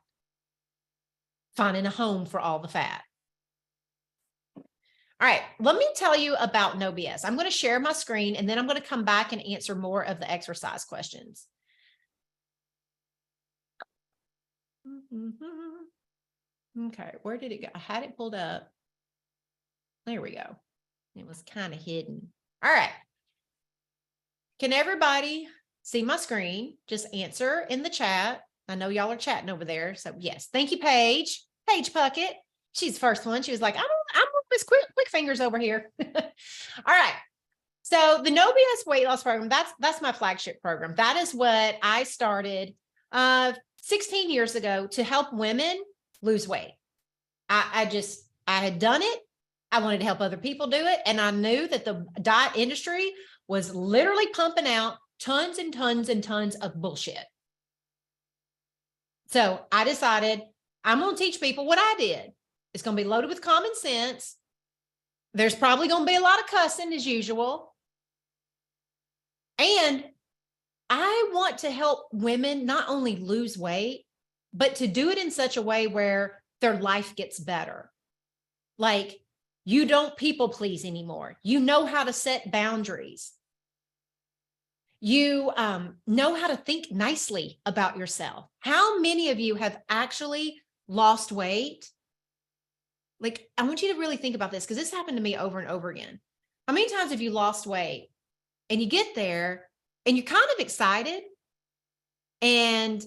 finding a home for all the fat. All right, let me tell you about No BS. I'm going to share my screen, and then I'm going to come back and answer more of the exercise questions. Okay, where did it go? I had it pulled up. There we go. It was kind of hidden. All right. Can everybody see my screen? Just answer in the chat. I know y'all are chatting over there. So yes, thank you, Paige. Paige Puckett. She's the first one. She was like, I'm with quick fingers over here. All right. So the No BS weight loss program, that's my flagship program. That is what I started 16 years ago to help women lose weight. I had done it. I wanted to help other people do it. And I knew that the diet industry was literally pumping out tons and tons and tons of bullshit. So I decided I'm going to teach people what I did. It's going to be loaded with common sense. There's probably going to be a lot of cussing as usual. And I want to help women not only lose weight, but to do it in such a way where their life gets better. Like, you don't people please anymore. You know how to set boundaries. You know how to think nicely about yourself. How many of you have actually lost weight? Like, I want you to really think about this, because this happened to me over and over again. How many times have you lost weight and you get there and you're kind of excited and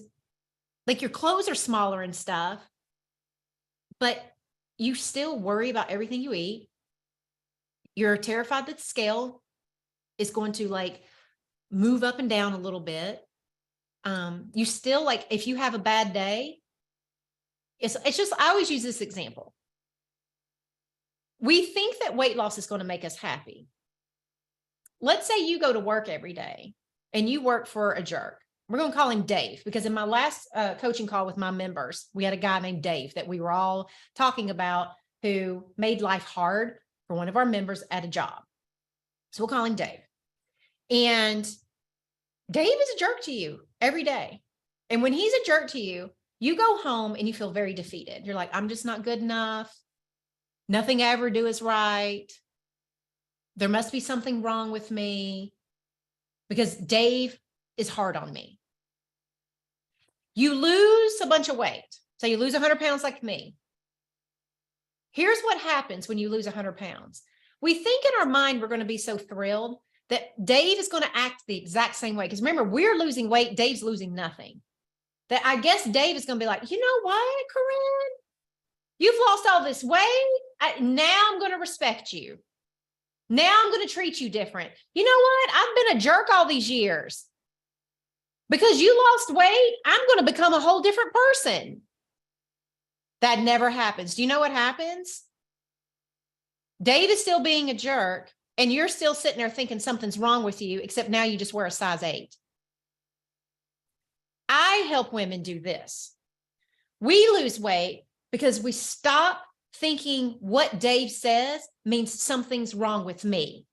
like your clothes are smaller and stuff, but you still worry about everything you eat. You're terrified that the scale is going to like move up and down a little bit. You still, like, if you have a bad day, it's just, I always use this example. We think that weight loss is going to make us happy. Let's say you go to work every day and you work for a jerk. We're going to call him Dave, because in my last coaching call with my members, we had a guy named Dave that we were all talking about, who made life hard for one of our members at a job. So we'll call him Dave. And Dave is a jerk to you every day. And when he's a jerk to you, you go home and you feel very defeated. You're like, I'm just not good enough. Nothing I ever do is right. There must be something wrong with me because Dave is hard on me. You lose a bunch of weight. So you lose 100 pounds like me. Here's what happens when you lose 100 pounds. We think in our mind we're going to be so thrilled that Dave is going to act the exact same way. Because remember, we're losing weight. Dave's losing nothing. That I guess Dave is going to be like, you know what, Corinne? You've lost all this weight. Now I'm going to respect you. Now I'm going to treat you different. You know what? I've been a jerk all these years. Because you lost weight, I'm going to become a whole different person. That never happens. Do you know what happens? Dave is still being a jerk, and you're still sitting there thinking something's wrong with you, except now you just wear a size 8. I help women do this. We lose weight because we stop thinking what Dave says means something's wrong with me.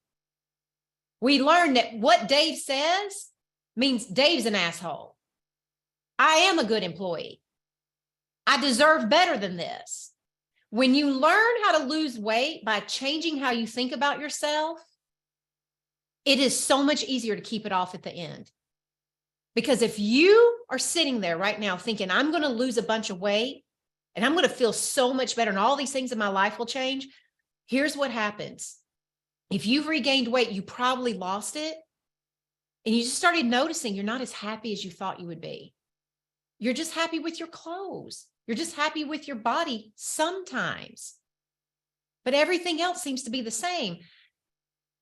We learn that what Dave says means Dave's an asshole. I am a good employee. I deserve better than this. When you learn how to lose weight by changing how you think about yourself, it is so much easier to keep it off at the end. Because if you are sitting there right now thinking, I'm going to lose a bunch of weight and I'm going to feel so much better and all these things in my life will change, here's what happens. If you've regained weight, you probably lost it. And you just started noticing you're not as happy as you thought you would be. You're just happy with your clothes. You're just happy with your body sometimes. But everything else seems to be the same.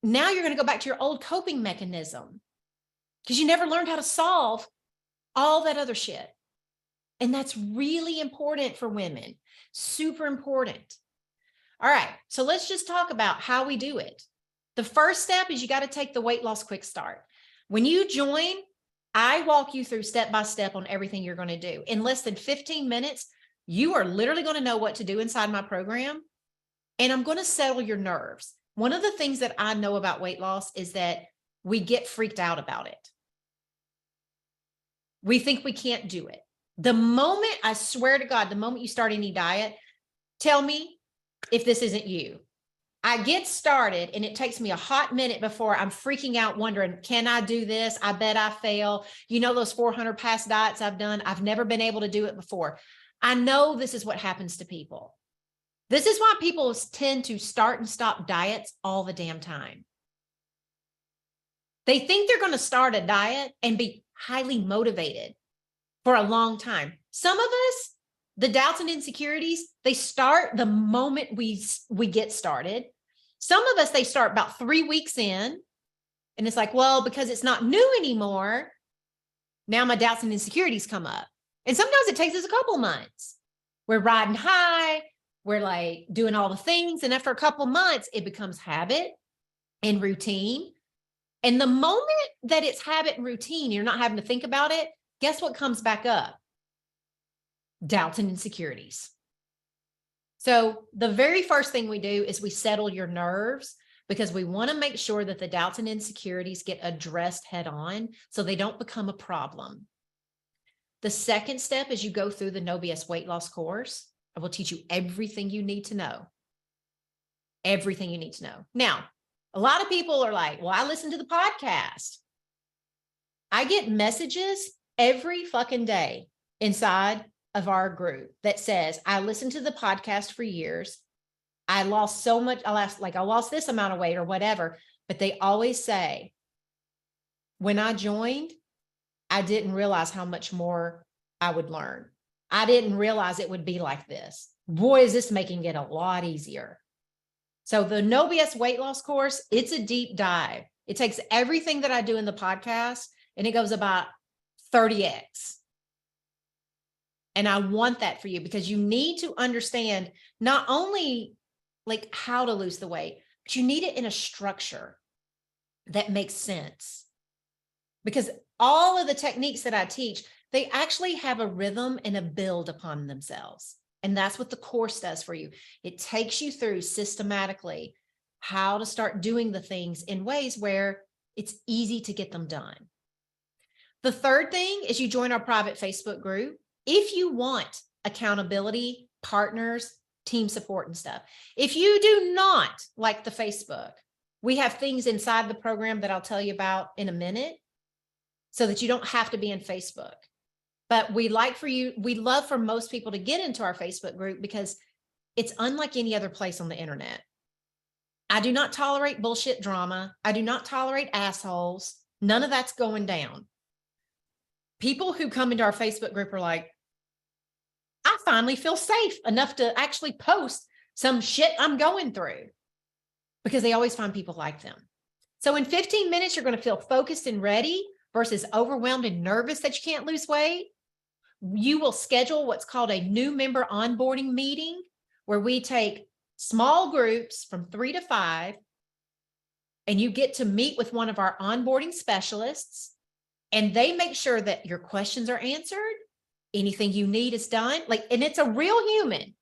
Now you're going to go back to your old coping mechanism because you never learned how to solve all that other shit. And that's really important for women. Super important. All right. So let's just talk about how we do it. The first step is you got to take the weight loss quick start. When you join, I walk you through step by step on everything you're going to do. In less than 15 minutes, you are literally going to know what to do inside my program. And I'm going to settle your nerves. One of the things that I know about weight loss is that we get freaked out about it. We think we can't do it. The moment, I swear to God, the moment you start any diet, tell me if this isn't you. I get started and it takes me a hot minute before I'm freaking out wondering, can I do this? I bet I fail. You know, those 400 past diets I've done, I've never been able to do it before. I know this is what happens to people. This is why people tend to start and stop diets all the damn time. They think they're going to start a diet and be highly motivated for a long time. Some of us, the doubts and insecurities, they start the moment we get started. Some of us, they start about 3 weeks in, and it's like, well, because it's not new anymore, now my doubts and insecurities come up. And sometimes it takes us a couple months. We're riding high, we're like doing all the things, and after a couple months, it becomes habit and routine. And the moment that it's habit and routine, you're not having to think about it, guess what comes back up? Doubts and insecurities. So the very first thing we do is we settle your nerves because we want to make sure that the doubts and insecurities get addressed head on so they don't become a problem. The second step is you go through the No BS weight loss course. I will teach you everything you need to know. Everything you need to know. Now, a lot of people are like, well, I listen to the podcast. I get messages every fucking day inside of our group that says, I listened to the podcast for years. I lost so much. I lost this amount of weight or whatever. But they always say, when I joined, I didn't realize how much more I would learn. I didn't realize it would be like this. Boy, is this making it a lot easier. So the No BS weight loss course, it's a deep dive. It takes everything that I do in the podcast and it goes about 30x. And I want that for you because you need to understand not only like how to lose the weight, but you need it in a structure that makes sense. Because all of the techniques that I teach, they actually have a rhythm and a build upon themselves. And that's what the course does for you. It takes you through systematically how to start doing the things in ways where it's easy to get them done. The third thing is you join our private Facebook group. If you want accountability, partners, team support and stuff. If you do not like the Facebook, we have things inside the program that I'll tell you about in a minute so that you don't have to be in Facebook. But we love for most people to get into our Facebook group because it's unlike any other place on the internet. I do not tolerate bullshit drama. I do not tolerate assholes. None of that's going down. People who come into our Facebook group are like, I finally feel safe enough to actually post some shit I'm going through because they always find people like them. So in 15 minutes, you're going to feel focused and ready versus overwhelmed and nervous that you can't lose weight. You will schedule what's called a new member onboarding meeting where we take small groups from 3 to 5 and you get to meet with one of our onboarding specialists and they make sure that your questions are answered. Anything you need is done. And it's a real human.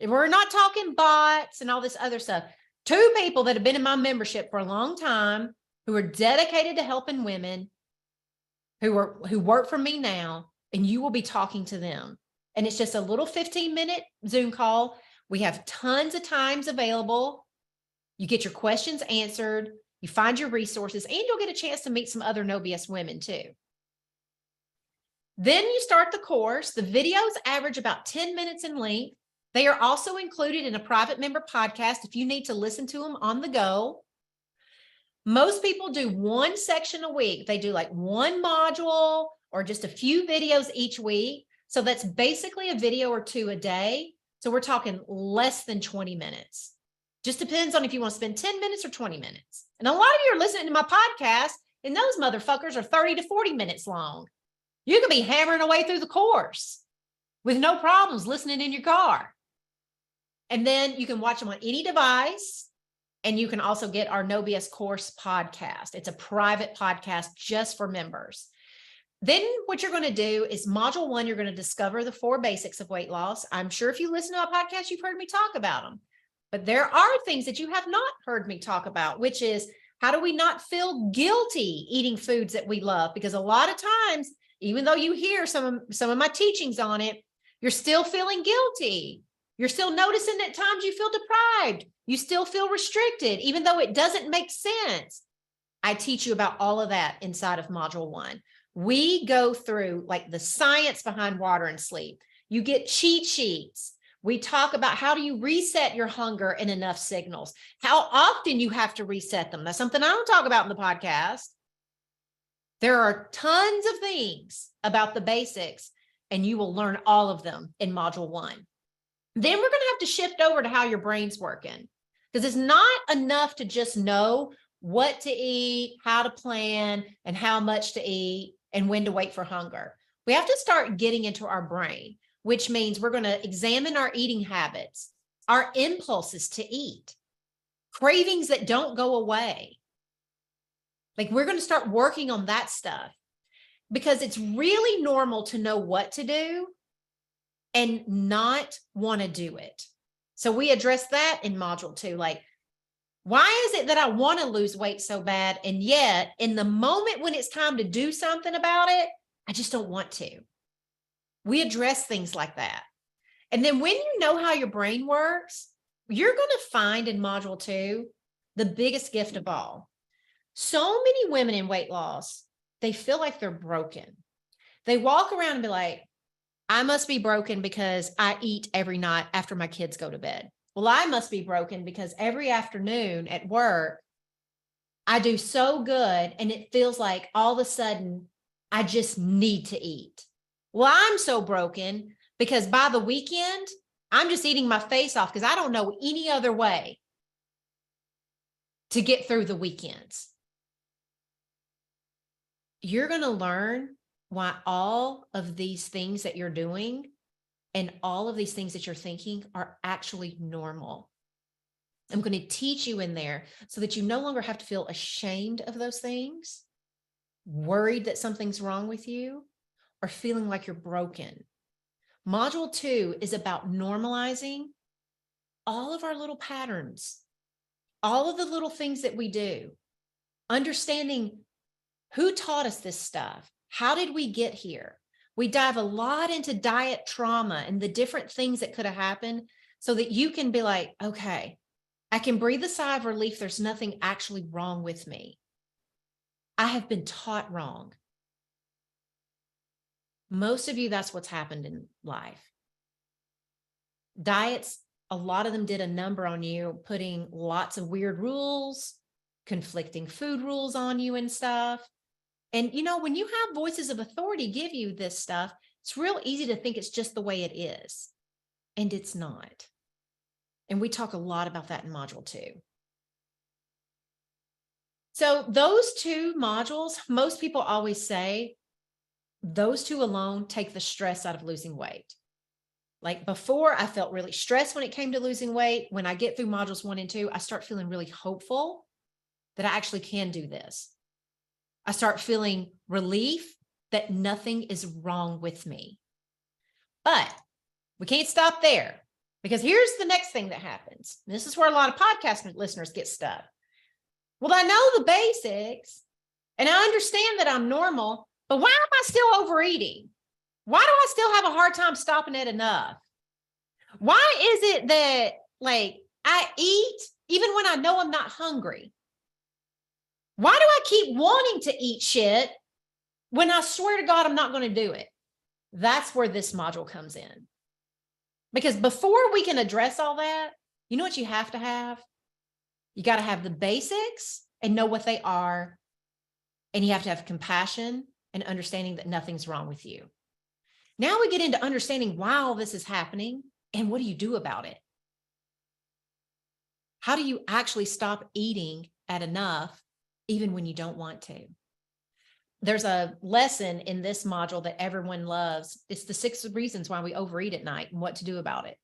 We're not talking bots and all this other stuff. 2 people that have been in my membership for a long time who are dedicated to helping women who work for me now, and you will be talking to them. And it's just a little 15-minute Zoom call. We have tons of times available. You get your questions answered, you find your resources, and you'll get a chance to meet some other No BS women too. Then you start the course. The videos average about 10 minutes in length. They are also included in a private member podcast if you need to listen to them on the go. Most people do one section a week. They do like one module or just a few videos each week. So that's basically a video or two a day. So we're talking less than 20 minutes. Just depends on if you want to spend 10 minutes or 20 minutes. And a lot of you are listening to my podcast, and those motherfuckers are 30 to 40 minutes long. You could be hammering away through the course with no problems listening in your car. And then you can watch them on any device. And you can also get our No BS course podcast. It's a private podcast just for members. Then what you're going to do is module 1, you're going to discover the 4 basics of weight loss. I'm sure if you listen to a podcast, you've heard me talk about them. But there are things that you have not heard me talk about, which is how do we not feel guilty eating foods that we love? Because a lot of times, even though you hear some of my teachings on it, you're still feeling guilty. You're still noticing that times you feel deprived. You still feel restricted, even though it doesn't make sense. I teach you about all of that inside of module 1. We go through like the science behind water and sleep. You get cheat sheets. We talk about how do you reset your hunger in enough signals, how often you have to reset them. That's something I don't talk about in the podcast. There are tons of things about the basics, and you will learn all of them in module 1. Then we're going to have to shift over to how your brain's working, because it's not enough to just know what to eat, how to plan, and how much to eat, and when to wait for hunger. We have to start getting into our brain, which means we're going to examine our eating habits, our impulses to eat, cravings that don't go away. Like we're going to start working on that stuff, because it's really normal to know what to do and not want to do it. So we address that in module 2. Like, why is it that I want to lose weight so bad, and yet in the moment when it's time to do something about it, I just don't want to? We address things like that. And then when you know how your brain works, you're going to find in module 2 the biggest gift of all. So many women in weight loss, they feel like they're broken. They walk around and be like, I must be broken because I eat every night after my kids go to bed. Well, I must be broken because every afternoon at work, I do so good and it feels like all of a sudden I just need to eat. Well, I'm so broken because by the weekend, I'm just eating my face off because I don't know any other way to get through the weekends. You're going to learn why all of these things that you're doing and all of these things that you're thinking are actually normal. I'm going to teach you in there so that you no longer have to feel ashamed of those things, worried that something's wrong with you, or feeling like you're broken. Module 2 is about normalizing all of our little patterns, all of the little things that we do, understanding who taught us this stuff. How did we get here? We dive a lot into diet trauma and the different things that could have happened so that you can be like, okay, I can breathe a sigh of relief. There's nothing actually wrong with me. I have been taught wrong. Most of you, that's what's happened in life. Diets, a lot of them did a number on you, putting lots of weird rules, conflicting food rules on you and stuff. And, you know, when you have voices of authority give you this stuff, it's real easy to think it's just the way it is. And it's not. And we talk a lot about that in module 2. So those 2 modules, most people always say those 2 alone take the stress out of losing weight. Like before, I felt really stressed when it came to losing weight. When I get through modules 1 and 2, I start feeling really hopeful that I actually can do this. I start feeling relief that nothing is wrong with me. But we can't stop there, because here's the next thing that happens. This is where a lot of podcast listeners get stuck. Well, I know the basics and I understand that I'm normal, but why am I still overeating? Why do I still have a hard time stopping at enough? Why is it that like I eat even when I know I'm not hungry? Why do I keep wanting to eat shit when I swear to God I'm not going to do it? That's where this module comes in. Because before we can address all that, you know what you have to have? You got to have the basics and know what they are. And you have to have compassion and understanding that nothing's wrong with you. Now we get into understanding why all this is happening and what do you do about it? How do you actually stop eating at enough, even when you don't want to? There's a lesson in this module that everyone loves. It's the 6 reasons why we overeat at night and what to do about it.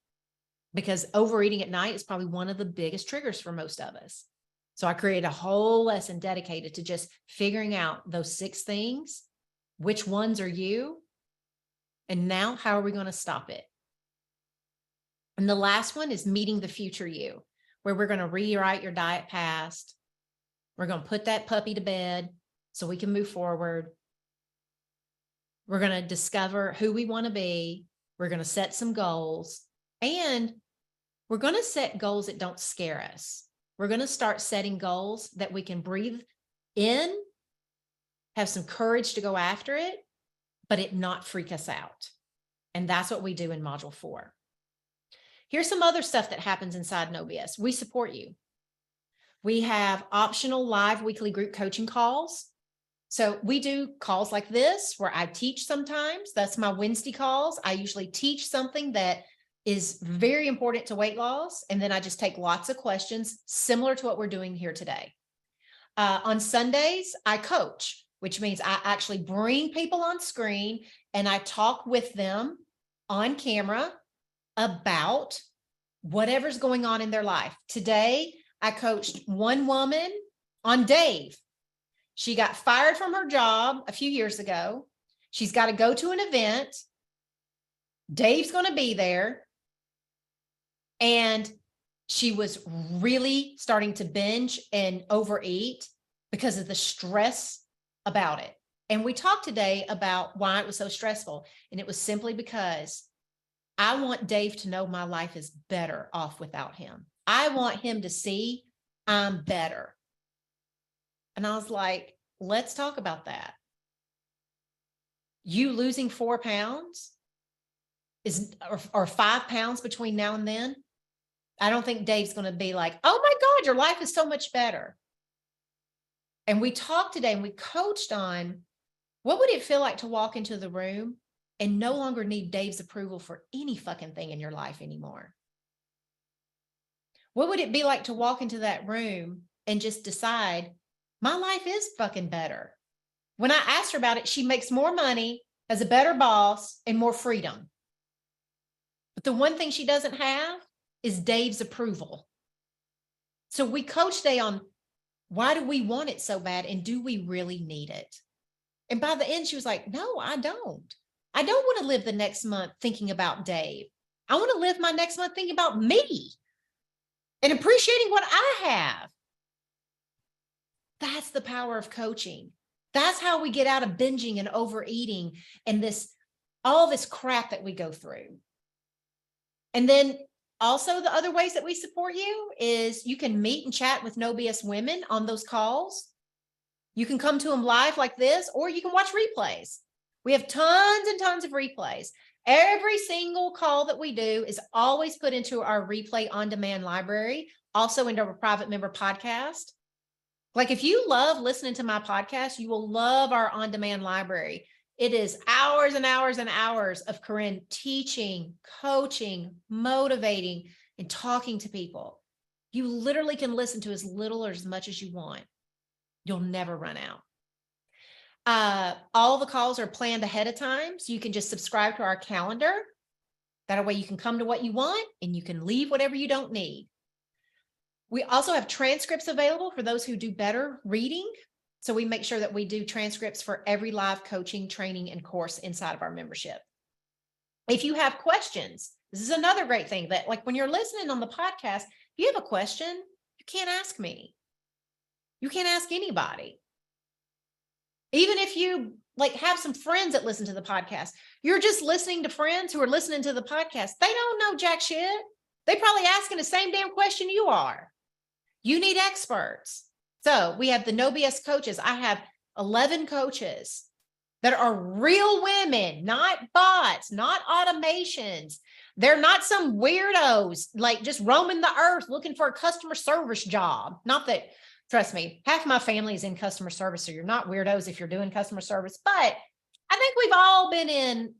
Because overeating at night is probably one of the biggest triggers for most of us. So I created a whole lesson dedicated to just figuring out those 6 things. Which ones are you? And now how are we going to stop it? And the last one is meeting the future you, where we're going to rewrite your diet past. We're going to put that puppy to bed so we can move forward. We're going to discover who we want to be. We're going to set some goals, and we're going to set goals that don't scare us. We're going to start setting goals that we can breathe in, have some courage to go after it, but it not freak us out. And that's what we do in Module 4. Here's some other stuff that happens inside No BS. We support you. We have optional live weekly group coaching calls. So we do calls like this where I teach sometimes. That's my Wednesday calls. I usually teach something that is very important to weight loss. And then I just take lots of questions similar to what we're doing here today. On Sundays, I coach, which means I actually bring people on screen and I talk with them on camera about whatever's going on in their life. Today, I coached one woman on Dave. She got fired from her job a few years ago. She's got to go to an event. Dave's going to be there. And she was really starting to binge and overeat because of the stress about it. And we talked today about why it was so stressful. And it was simply because I want Dave to know my life is better off without him. I want him to see I'm better. And I was like, let's talk about that. You losing 4 pounds or 5 pounds between now and then. I don't think Dave's going to be like, oh my God, your life is so much better. And we talked today and we coached on what would it feel like to walk into the room and no longer need Dave's approval for any fucking thing in your life anymore. What would it be like to walk into that room and just decide my life is fucking better? When I asked her about it, she makes more money, has a better boss, and more freedom. But the one thing she doesn't have is Dave's approval. So we coached today on why do we want it so bad and do we really need it? And by the end, she was like, no, I don't. I don't want to live the next month thinking about Dave. I want to live my next month thinking about me and appreciating what I have. That's the power of coaching. That's how we get out of binging and overeating and all this crap that we go through. And then also the other ways that we support you is you can meet and chat with No BS women on those calls. You can come to them live like this, or you can watch replays. We have tons and tons of replays. Every single call that we do is always put into our replay on demand library, also into our private member podcast. Like if you love listening to my podcast, you will love our on demand library. It is hours and hours and hours of Corinne teaching, coaching, motivating, and talking to people. You literally can listen to as little or as much as you want. You'll never run out. All the calls are planned ahead of time, so you can just subscribe to our calendar. That way you can come to what you want and you can leave whatever you don't need. We also have transcripts available for those who do better reading. So we make sure that we do transcripts for every live coaching, training, and course inside of our membership. If you have questions, this is another great thing that like when you're listening on the podcast, if you have a question, you can't ask me. You can't ask anybody. Even if you like have some friends that listen to the podcast, you're just listening to friends who are listening to the podcast. They don't know jack shit. They probably asking the same damn question you are. You need experts. So we have the No BS coaches. I have 11 coaches that are real women, not bots, not automations. They're not some weirdos like just roaming the earth looking for a customer service job. Not that, trust me, half my family is in customer service, so you're not weirdos if you're doing customer service. But I think we've all been in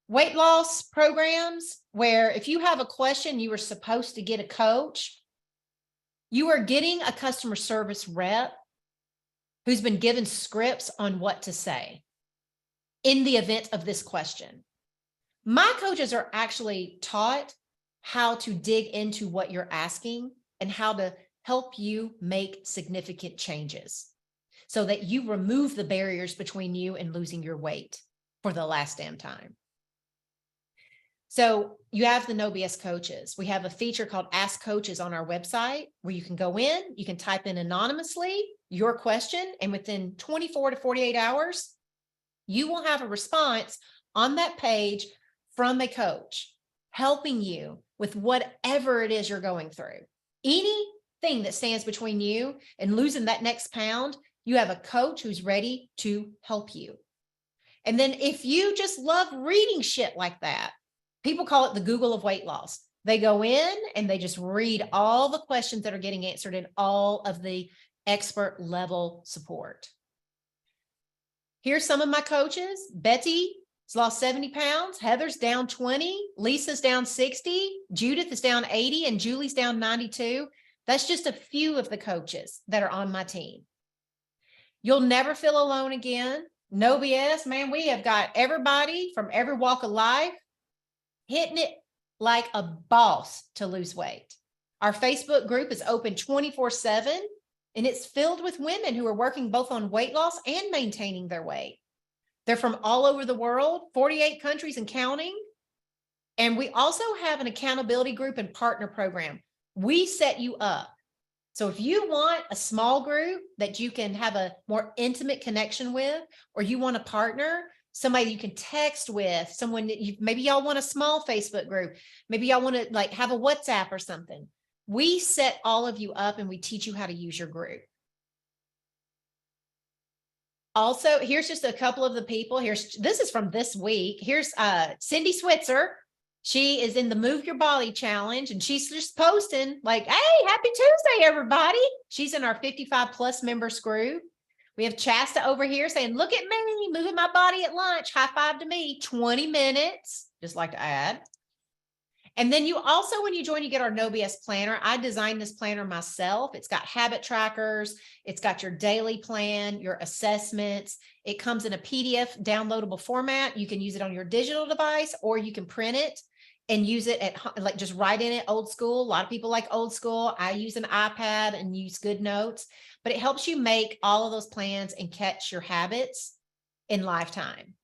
weight loss programs where if you have a question, you were supposed to get a coach. You are getting a customer service rep who's been given scripts on what to say in the event of this question. My coaches are actually taught how to dig into what you're asking and how to help you make significant changes so that you remove the barriers between you and losing your weight for the last damn time. So you have the No BS coaches. We have a feature called Ask Coaches on our website where you can go in, you can type in anonymously your question, and within 24 to 48 hours, you will have a response on that page from a coach helping you with whatever it is you're going through. Anything that stands between you and losing that next pound, you have a coach who's ready to help you. And then if you just love reading shit like that, people call it the Google of weight loss. They go in and they just read all the questions that are getting answered in all of the expert level support. Here's some of my coaches. Betty's lost 70 pounds. Heather's down 20. Lisa's down 60. Judith is down 80. And Julie's down 92. That's just a few of the coaches that are on my team. You'll never feel alone again. No BS, man. We have got everybody from every walk of life hitting it like a boss to lose weight. Our Facebook group is open 24/7, and it's filled with women who are working both on weight loss and maintaining their weight. They're from all over the world, 48 countries and counting. And we also have an accountability group and partner program. We set you up. So if you want a small group that you can have a more intimate connection with, or you want a partner, somebody you can text with, someone that maybe y'all want a small Facebook group, maybe y'all want to like have a WhatsApp or something. We set all of you up and we teach you how to use your group. Also, here's just a couple of the people. This is from this week. Here's Cindy Switzer. She is in the Move Your Body Challenge, and she's just posting like, hey, happy Tuesday, everybody. She's in our 55 plus members group. We have Chasta over here saying, look at me, moving my body at lunch. High five to me, 20 minutes, just like to add. And then you also, when you join, you get our No BS planner. I designed this planner myself. It's got habit trackers. It's got your daily plan, your assessments. It comes in a PDF downloadable format. You can use it on your digital device, or you can print it and use it at like just write in it old school. A lot of people like old school. I use an iPad and use GoodNotes, but it helps you make all of those plans and catch your habits in lifetime.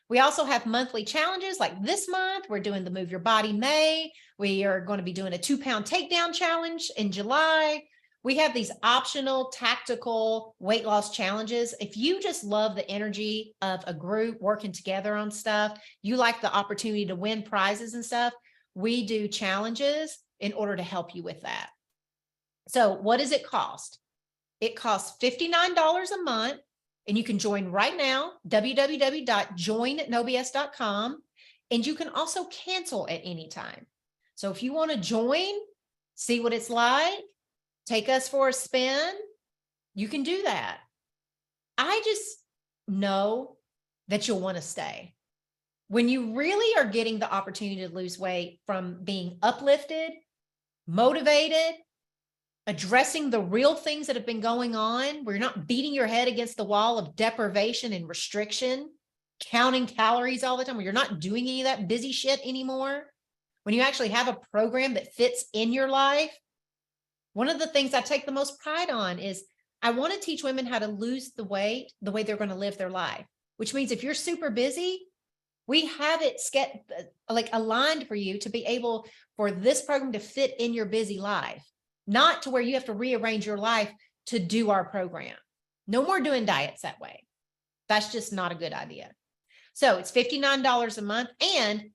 We also have monthly challenges. Like this month, we're doing the Move Your Body May. We are going to be doing a 2-pound takedown challenge in July. We have these optional tactical weight loss challenges. If you just love the energy of a group working together on stuff, you like the opportunity to win prizes and stuff, we do challenges in order to help you with that. So what does it cost? It costs $59 a month. And you can join right now, www.joinnobs.com. And you can also cancel at any time. So if you want to join, see what it's like, take us for a spin, you can do that. I just know that you'll want to stay. When you really are getting the opportunity to lose weight from being uplifted, motivated, addressing the real things that have been going on, where you're not beating your head against the wall of deprivation and restriction, counting calories all the time, where you're not doing any of that busy shit anymore, when you actually have a program that fits in your life. One of the things I take the most pride on is I want to teach women how to lose the weight the way they're going to live their life, which means if you're super busy, we have it like aligned for you to be able for this program to fit in your busy life. Not to where you have to rearrange your life to do our program. No more doing diets that way. That's just not a good idea. So it's $59 a month, and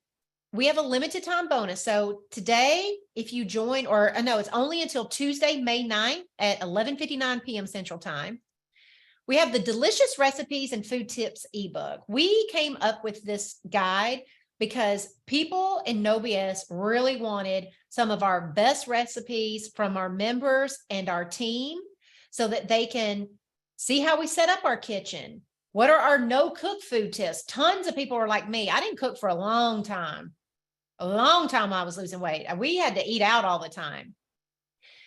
we have a limited time bonus. So today, if you join, or no, it's only until Tuesday, May 9th at 11:59 p.m. Central Time. We have the Delicious Recipes and Food Tips ebook. We came up with this guide because people in No BS really wanted some of our best recipes from our members and our team so that they can see how we set up our kitchen. What are our no-cook food tips? Tons of people are like me. I didn't cook for a long time. A long time I was losing weight. We had to eat out all the time.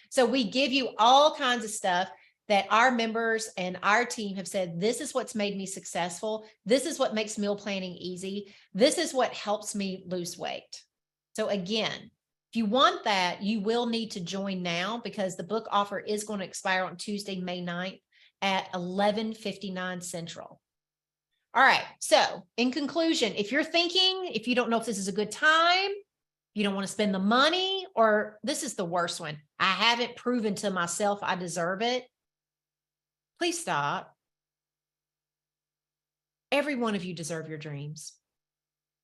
So we give you all kinds of stuff that our members and our team have said, this is what's made me successful. This is what makes meal planning easy. This is what helps me lose weight. So again, if you want that, you will need to join now because the book offer is going to expire on Tuesday, May 9th at 11:59 Central. All right. So in conclusion, if you're thinking, if you don't know if this is a good time, you don't want to spend the money, or this is the worst one, I haven't proven to myself I deserve it, please stop. Every one of you deserve your dreams.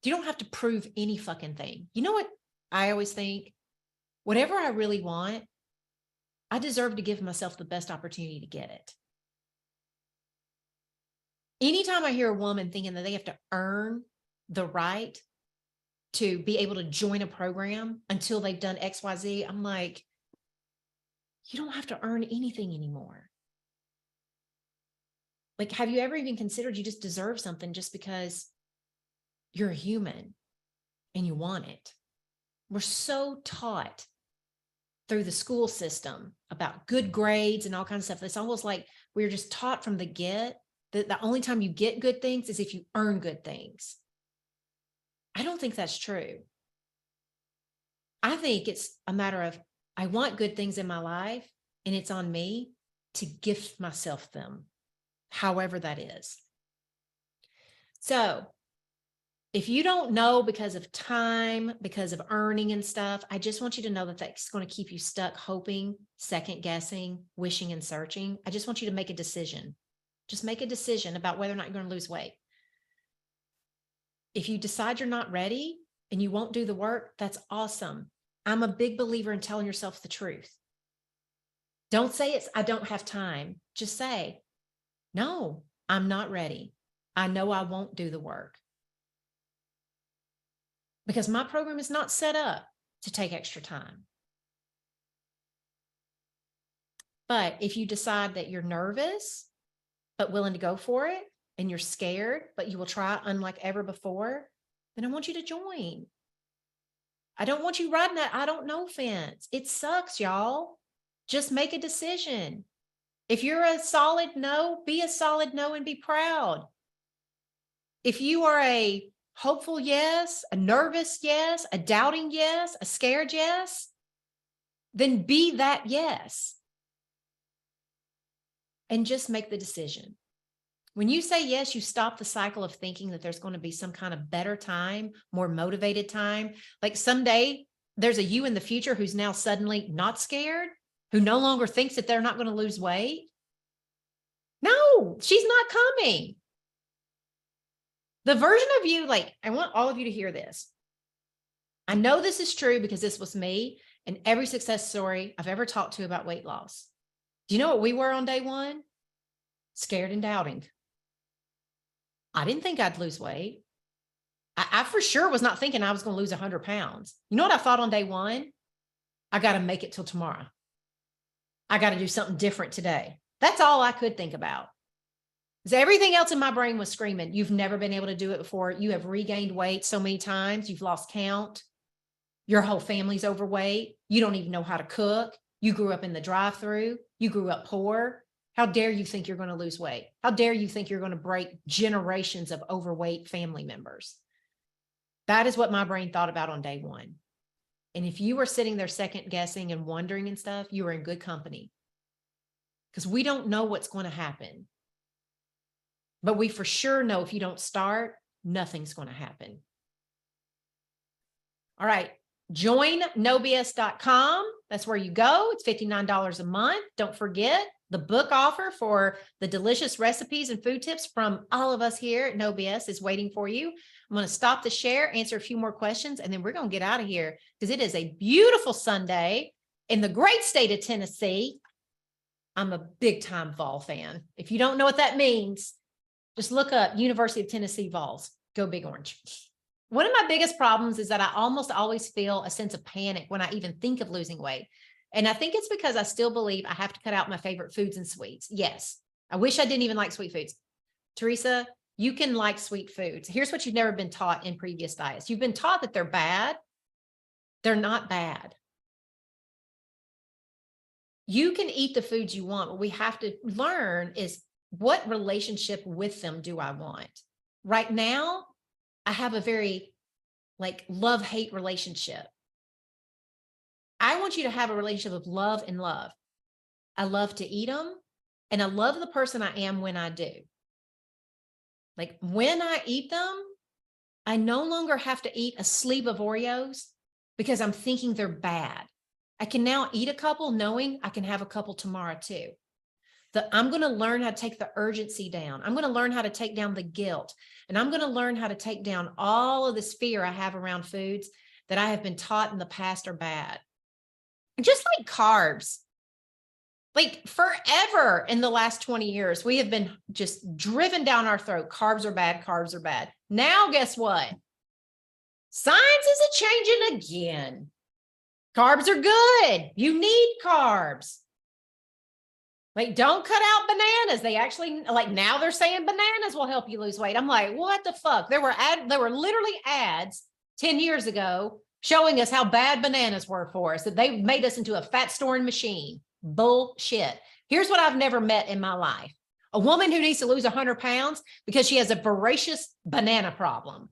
You don't have to prove any fucking thing. You know what I always think? Whatever I really want, I deserve to give myself the best opportunity to get it. Anytime I hear a woman thinking that they have to earn the right to be able to join a program until they've done XYZ, I'm like, you don't have to earn anything anymore. Like, have you ever even considered you just deserve something just because you're a human and you want it? We're so taught through the school system about good grades and all kinds of stuff. It's almost like we're just taught from the get that the only time you get good things is if you earn good things. I don't think that's true. I think it's a matter of, I want good things in my life, and it's on me to gift myself them, however that is. So if you don't know because of time, because of earning and stuff, I just want you to know that that's going to keep you stuck hoping, second guessing, wishing and searching. I just want you to make a decision. Just make a decision about whether or not you're going to lose weight. If you decide you're not ready and you won't do the work, that's awesome. I'm a big believer in telling yourself the truth. Don't say it's, I don't have time. Just say, no, I'm not ready. I know I won't do the work. Because my program is not set up to take extra time. But if you decide that you're nervous, but willing to go for it, and you're scared, but you will try unlike ever before, then I want you to join. I don't want you riding that I don't know fence. It sucks, y'all. Just make a decision. If you're a solid no, be a solid no and be proud. If you are a hopeful yes, a nervous yes, a doubting yes, a scared yes, then be that yes. And just make the decision. When you say yes, you stop the cycle of thinking that there's going to be some kind of better time, more motivated time. Like someday there's a you in the future who's now suddenly not scared, who no longer thinks that they're not going to lose weight. No, she's not coming. The version of you, like, I want all of you to hear this. I know this is true because this was me and every success story I've ever talked to about weight loss. Do you know what we were on day one? Scared and doubting. I didn't think I'd lose weight. I for sure was not thinking I was going to lose 100 pounds. You know what I thought on day one? I got to make it till tomorrow. I got to do something different today. That's all I could think about. Because everything else in my brain was screaming, you've never been able to do it before. You have regained weight so many times. You've lost count. Your whole family's overweight. You don't even know how to cook. You grew up in the drive-through. You grew up poor. How dare you think you're going to lose weight? How dare you think you're going to break generations of overweight family members? That is what my brain thought about on day one. And if you were sitting there second guessing and wondering and stuff, you were in good company. Because we don't know what's going to happen. But we for sure know if you don't start, nothing's going to happen. All right. Join nobs.com. That's where you go. It's $59 a month. Don't forget the book offer for the delicious recipes and food tips from all of us here at No BS is waiting for you. I'm going to stop the share, answer a few more questions, and then we're going to get out of here because it is a beautiful Sunday in the great state of Tennessee. I'm a big time Vol fan. If you don't know what that means, just look up University of Tennessee Vols. Go Big Orange. One of my biggest problems is that I almost always feel a sense of panic when I even think of losing weight. And I think it's because I still believe I have to cut out my favorite foods and sweets. Yes, I wish I didn't even like sweet foods. Teresa, you can like sweet foods. Here's what you've never been taught in previous diets. You've been taught that they're bad. They're not bad. You can eat the foods you want. What we have to learn is, what relationship with them do I want? Right now, I have a very love-hate relationship. I want you to have a relationship of love and love. I love to eat them, and I love the person I am when I do. Like when I eat them, I no longer have to eat a sleeve of Oreos because I'm thinking they're bad. I can now eat a couple knowing I can have a couple tomorrow too. I'm going to learn how to take the urgency down. I'm going to learn how to take down the guilt. And I'm going to learn how to take down all of this fear I have around foods that I have been taught in the past are bad. Just like carbs. Like forever in the last 20 years, we have been just driven down our throat. Carbs are bad. Carbs are bad. Now, guess what? Science is a-changing again. Carbs are good. You need carbs. Like, don't cut out bananas. They actually, now they're saying bananas will help you lose weight. I'm like, what the fuck? There were literally ads 10 years ago showing us how bad bananas were for us, that they made us into a fat storing machine. Bullshit. Here's what I've never met in my life. A woman who needs to lose 100 pounds because she has a voracious banana problem.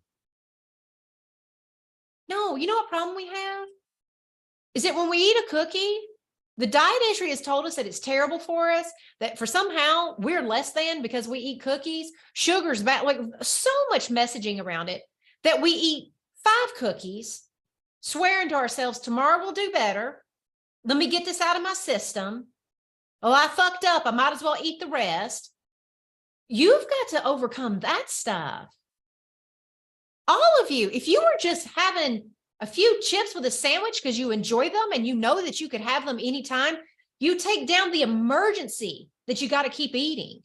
No, you know what problem we have? Is that when we eat a cookie, the diet industry has told us that it's terrible for us, that for somehow we're less than because we eat cookies. Sugar's bad, so much messaging around it, that we eat 5 cookies, swearing to ourselves, tomorrow we'll do better. Let me get this out of my system. Oh, I fucked up. I might as well eat the rest. You've got to overcome that stuff. All of you, if you were just having a few chips with a sandwich because you enjoy them and you know that you could have them anytime, you take down the emergency that you got to keep eating.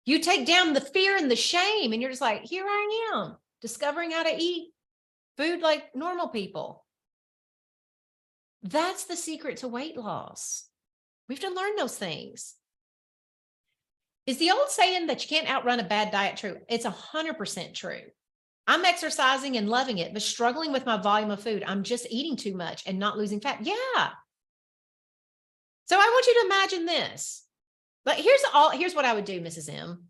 You take down the fear and the shame, and you're just like, here I am, discovering how to eat food like normal people. That's the secret to weight loss. We have to learn those things. Is the old saying that you can't outrun a bad diet true? It's 100% true. I'm exercising and loving it, but struggling with my volume of food. I'm just eating too much and not losing fat. Yeah. So I want you to imagine this. But here's what I would do, Mrs. M.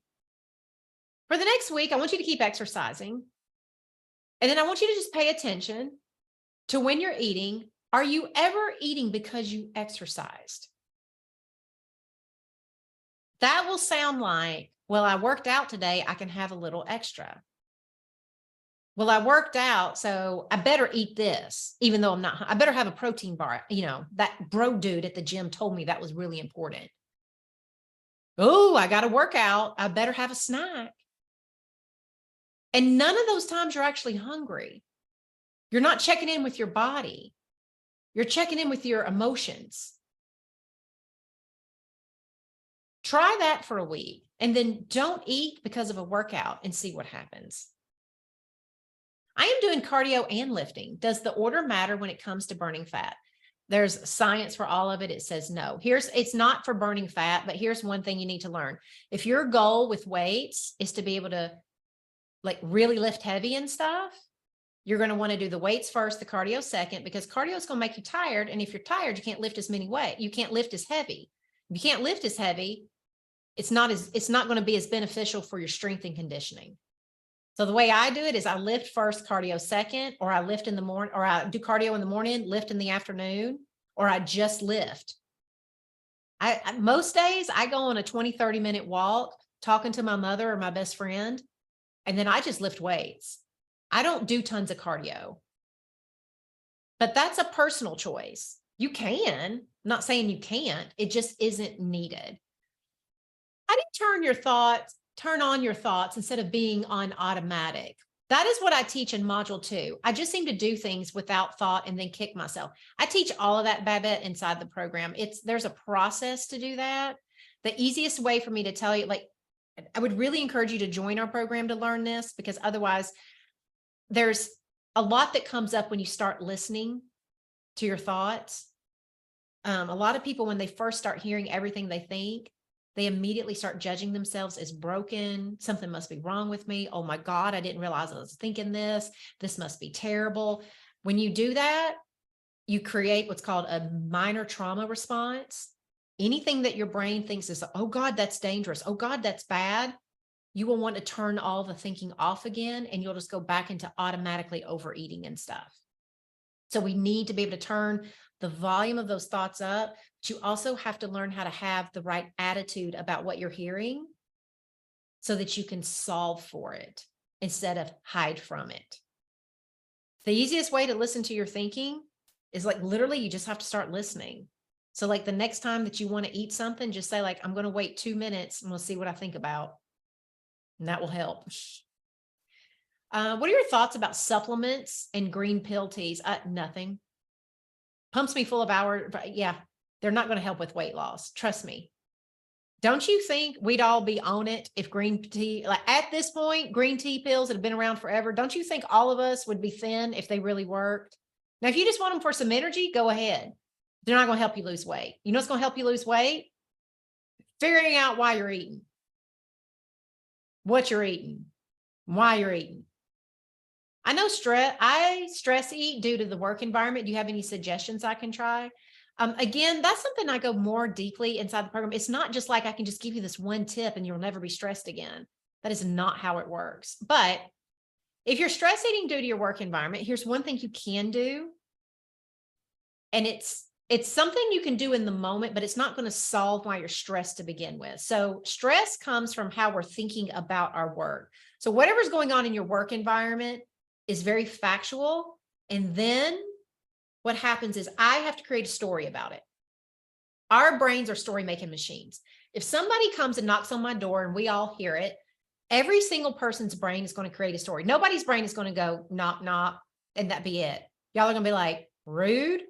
For the next week, I want you to keep exercising. And then I want you to just pay attention to when you're eating. Are you ever eating because you exercised? That will sound like, well, I worked out today, I can have a little extra. Well, I worked out, so I better eat this, even though I'm not. I better have a protein bar. That bro dude at the gym told me that was really important. Oh, I got to work out. I better have a snack. And none of those times you're actually hungry. You're not checking in with your body. You're checking in with your emotions. Try that for a week, and then don't eat because of a workout and see what happens. I am doing cardio and lifting. Does the order matter when it comes to burning fat? There's science for all of it. It says no. It's not for burning fat, but here's one thing you need to learn. If your goal with weights is to be able to really lift heavy and stuff, you're going to want to do the weights first, the cardio second, because cardio is going to make you tired. And if you're tired, you can't lift as many weight. You can't lift as heavy. If you can't lift as heavy, it's not going to be as beneficial for your strength and conditioning. So the way I do it is I lift first, cardio second, or I lift in the morning, or I do cardio in the morning, lift in the afternoon, or I just lift. Most days I go on a 20-30 minute walk talking to my mother or my best friend, and then I just lift weights. I don't do tons of cardio, but that's a personal choice. You can, I'm not saying you can't, it just isn't needed. How do you turn on your thoughts instead of being on automatic? That is what I teach in module 2. I just seem to do things without thought and then kick myself. I teach all of that, Babette, inside the program. There's a process to do that. The easiest way for me to tell you, like, I would really encourage you to join our program to learn this, because otherwise there's a lot that comes up when you start listening to your thoughts. A lot of people, when they first start hearing everything they think, they immediately start judging themselves as broken. Something must be wrong with me. Oh my God, I didn't realize I was thinking this. This must be terrible. When you do that, you create what's called a minor trauma response. Anything that your brain thinks is, oh God, that's dangerous. Oh God, that's bad. You will want to turn all the thinking off again, and you'll just go back into automatically overeating and stuff. So we need to be able to turn the volume of those thoughts up, but you also have to learn how to have the right attitude about what you're hearing so that you can solve for it instead of hide from it. The easiest way to listen to your thinking is, like, literally you just have to start listening. So like the next time that you want to eat something, just say, like, I'm going to wait 2 minutes and we'll see what I think about. And that will help. What are your thoughts about supplements and green pill teas? Nothing. Pumps me full of hours. But yeah, they're not going to help with weight loss. Trust me. Don't you think we'd all be on it if green tea, like at this point, green tea pills that have been around forever, don't you think all of us would be thin if they really worked? Now, if you just want them for some energy, go ahead. They're not going to help you lose weight. You know what's going to help you lose weight? Figuring out why you're eating, what you're eating, why you're eating. I know I stress eat due to the work environment. Do you have any suggestions I can try? Again, that's something I go more deeply inside the program. It's not just like I can just give you this one tip and you'll never be stressed again. That is not how it works. But if you're stress eating due to your work environment, here's one thing you can do. And it's something you can do in the moment, but it's not going to solve why you're stressed to begin with. So stress comes from how we're thinking about our work. So whatever's going on in your work environment is very factual. And then what happens is I have to create a story about it. Our brains are story making machines. If somebody comes and knocks on my door and we all hear it, every single person's brain is going to create a story. Nobody's brain is going to go knock, knock, and that be it. Y'all are going to be like, rude.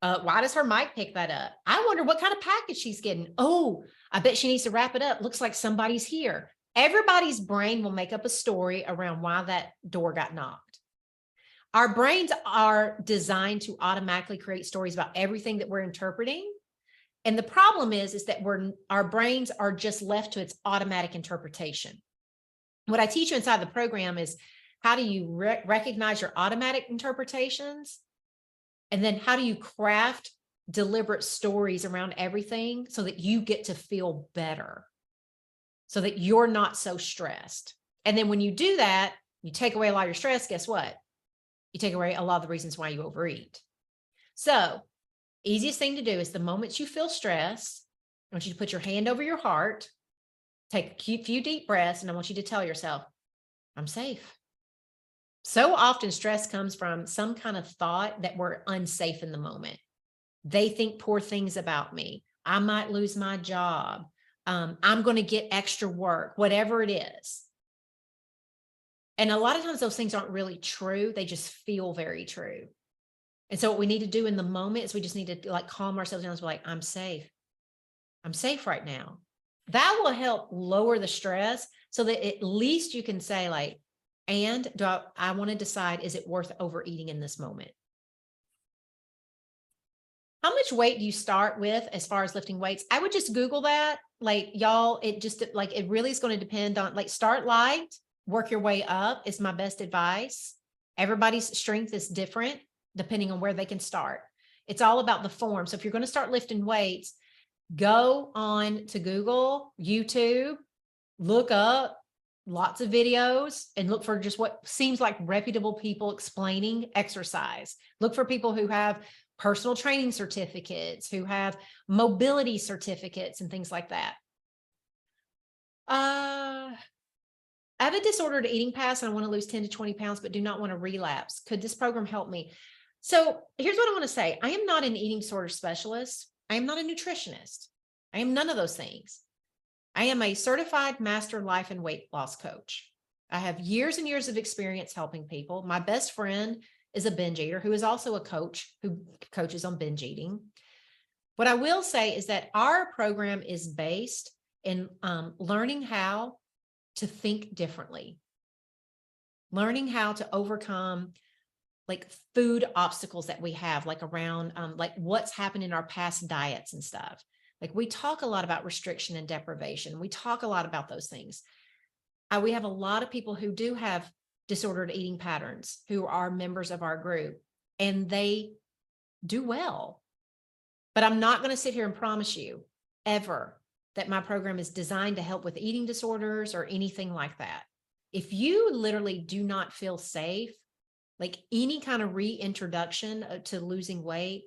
Why does her mic pick that up? I wonder what kind of package she's getting. Oh, I bet she needs to wrap it up. Looks like somebody's here. Everybody's brain will make up a story around why that door got knocked. Our brains are designed to automatically create stories about everything that we're interpreting. And the problem is that our brains are just left to its automatic interpretation. What I teach you inside the program is how do you recognize your automatic interpretations? And then how do you craft deliberate stories around everything so that you get to feel better, so that you're not so stressed. And then when you do that, you take away a lot of your stress. Guess what? You take away a lot of the reasons why you overeat. So easiest thing to do is the moment you feel stress, I want you to put your hand over your heart, take a few deep breaths, and I want you to tell yourself, I'm safe. So often stress comes from some kind of thought that we're unsafe in the moment. They think poor things about me. I might lose my job. I'm going to get extra work, whatever it is. And a lot of times those things aren't really true. They just feel very true. And so what we need to do in the moment is we just need to like calm ourselves down and be like, I'm safe. I'm safe right now. That will help lower the stress so that at least you can say like, and I want to decide, is it worth overeating in this moment? How much weight do you start with as far as lifting weights? I would just Google that. Like y'all, it really is going to depend on, like, start light, work your way up is my best advice. Everybody's strength is different depending on where they can start. It's all about the form. So if you're going to start lifting weights, go on to Google, YouTube, look up lots of videos and look for just what seems like reputable people explaining exercise. Look for people who have personal training certificates, who have mobility certificates and things like that. I have a disordered eating past and I want to lose 10 to 20 pounds, but do not want to relapse. Could this program help me? So here's what I want to say. I am not an eating disorder specialist. I am not a nutritionist. I am none of those things. I am a certified master life and weight loss coach. I have years and years of experience helping people. My best friend is a binge eater who is also a coach who coaches on binge eating. What I will say is that our program is based in learning how to think differently, learning how to overcome like food obstacles that we have, like around like what's happened in our past diets and stuff. Like we talk a lot about restriction and deprivation. We talk a lot about those things. We have a lot of people who do have disordered eating patterns who are members of our group, and they do well. But I'm not going to sit here and promise you ever that my program is designed to help with eating disorders or anything like that. If you literally do not feel safe, like any kind of reintroduction to losing weight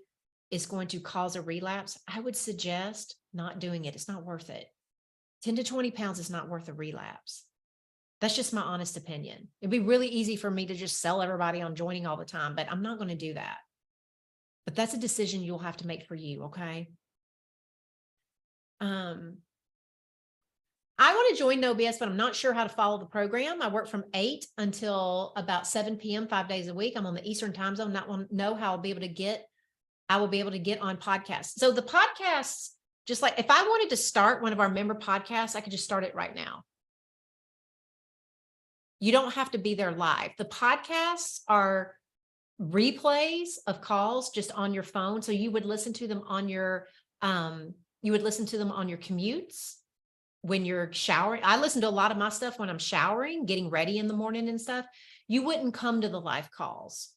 is going to cause a relapse, I would suggest not doing it. It's not worth it. 10 to 20 pounds is not worth a relapse. That's just my honest opinion. It'd be really easy for me to just sell everybody on joining all the time, but I'm not going to do that. But that's a decision you'll have to make for you, okay? I want to join No BS, but I'm not sure how to follow the program. I work from 8 until about 7 p.m., 5 days a week. I'm on the Eastern time zone. Not know how I will be able to get on podcasts. So the podcasts, just like if I wanted to start one of our member podcasts, I could just start it right now. You don't have to be there live. The podcasts are replays of calls just on your phone. So you would listen to them on your, commutes when you're showering. I listen to a lot of my stuff when I'm showering, getting ready in the morning and stuff. You wouldn't come to the live calls.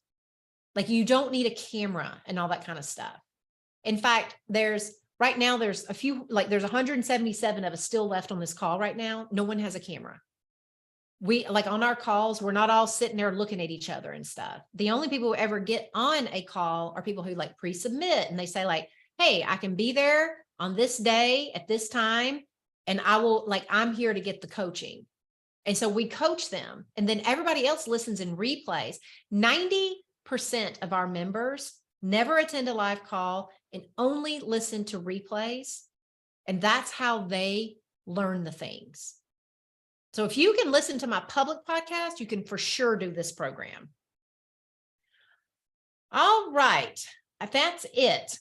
Like you don't need a camera and all that kind of stuff. In fact, right now there's 177 of us still left on this call right now. No one has a camera. We like on our calls, we're not all sitting there looking at each other and stuff. The only people who ever get on a call are people who like pre-submit, and they say like, hey, I can be there on this day at this time. And I'm here to get the coaching. And so we coach them, and then everybody else listens and replays. 90% of our members never attend a live call and only listen to replays. And that's how they learn the things. So if you can listen to my public podcast, you can for sure do this program. All right. That's it.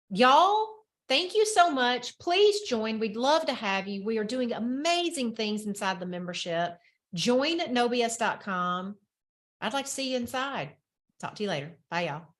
Y'all, thank you so much. Please join. We'd love to have you. We are doing amazing things inside the membership. Join at nobs.com. I'd like to see you inside. Talk to you later. Bye, y'all.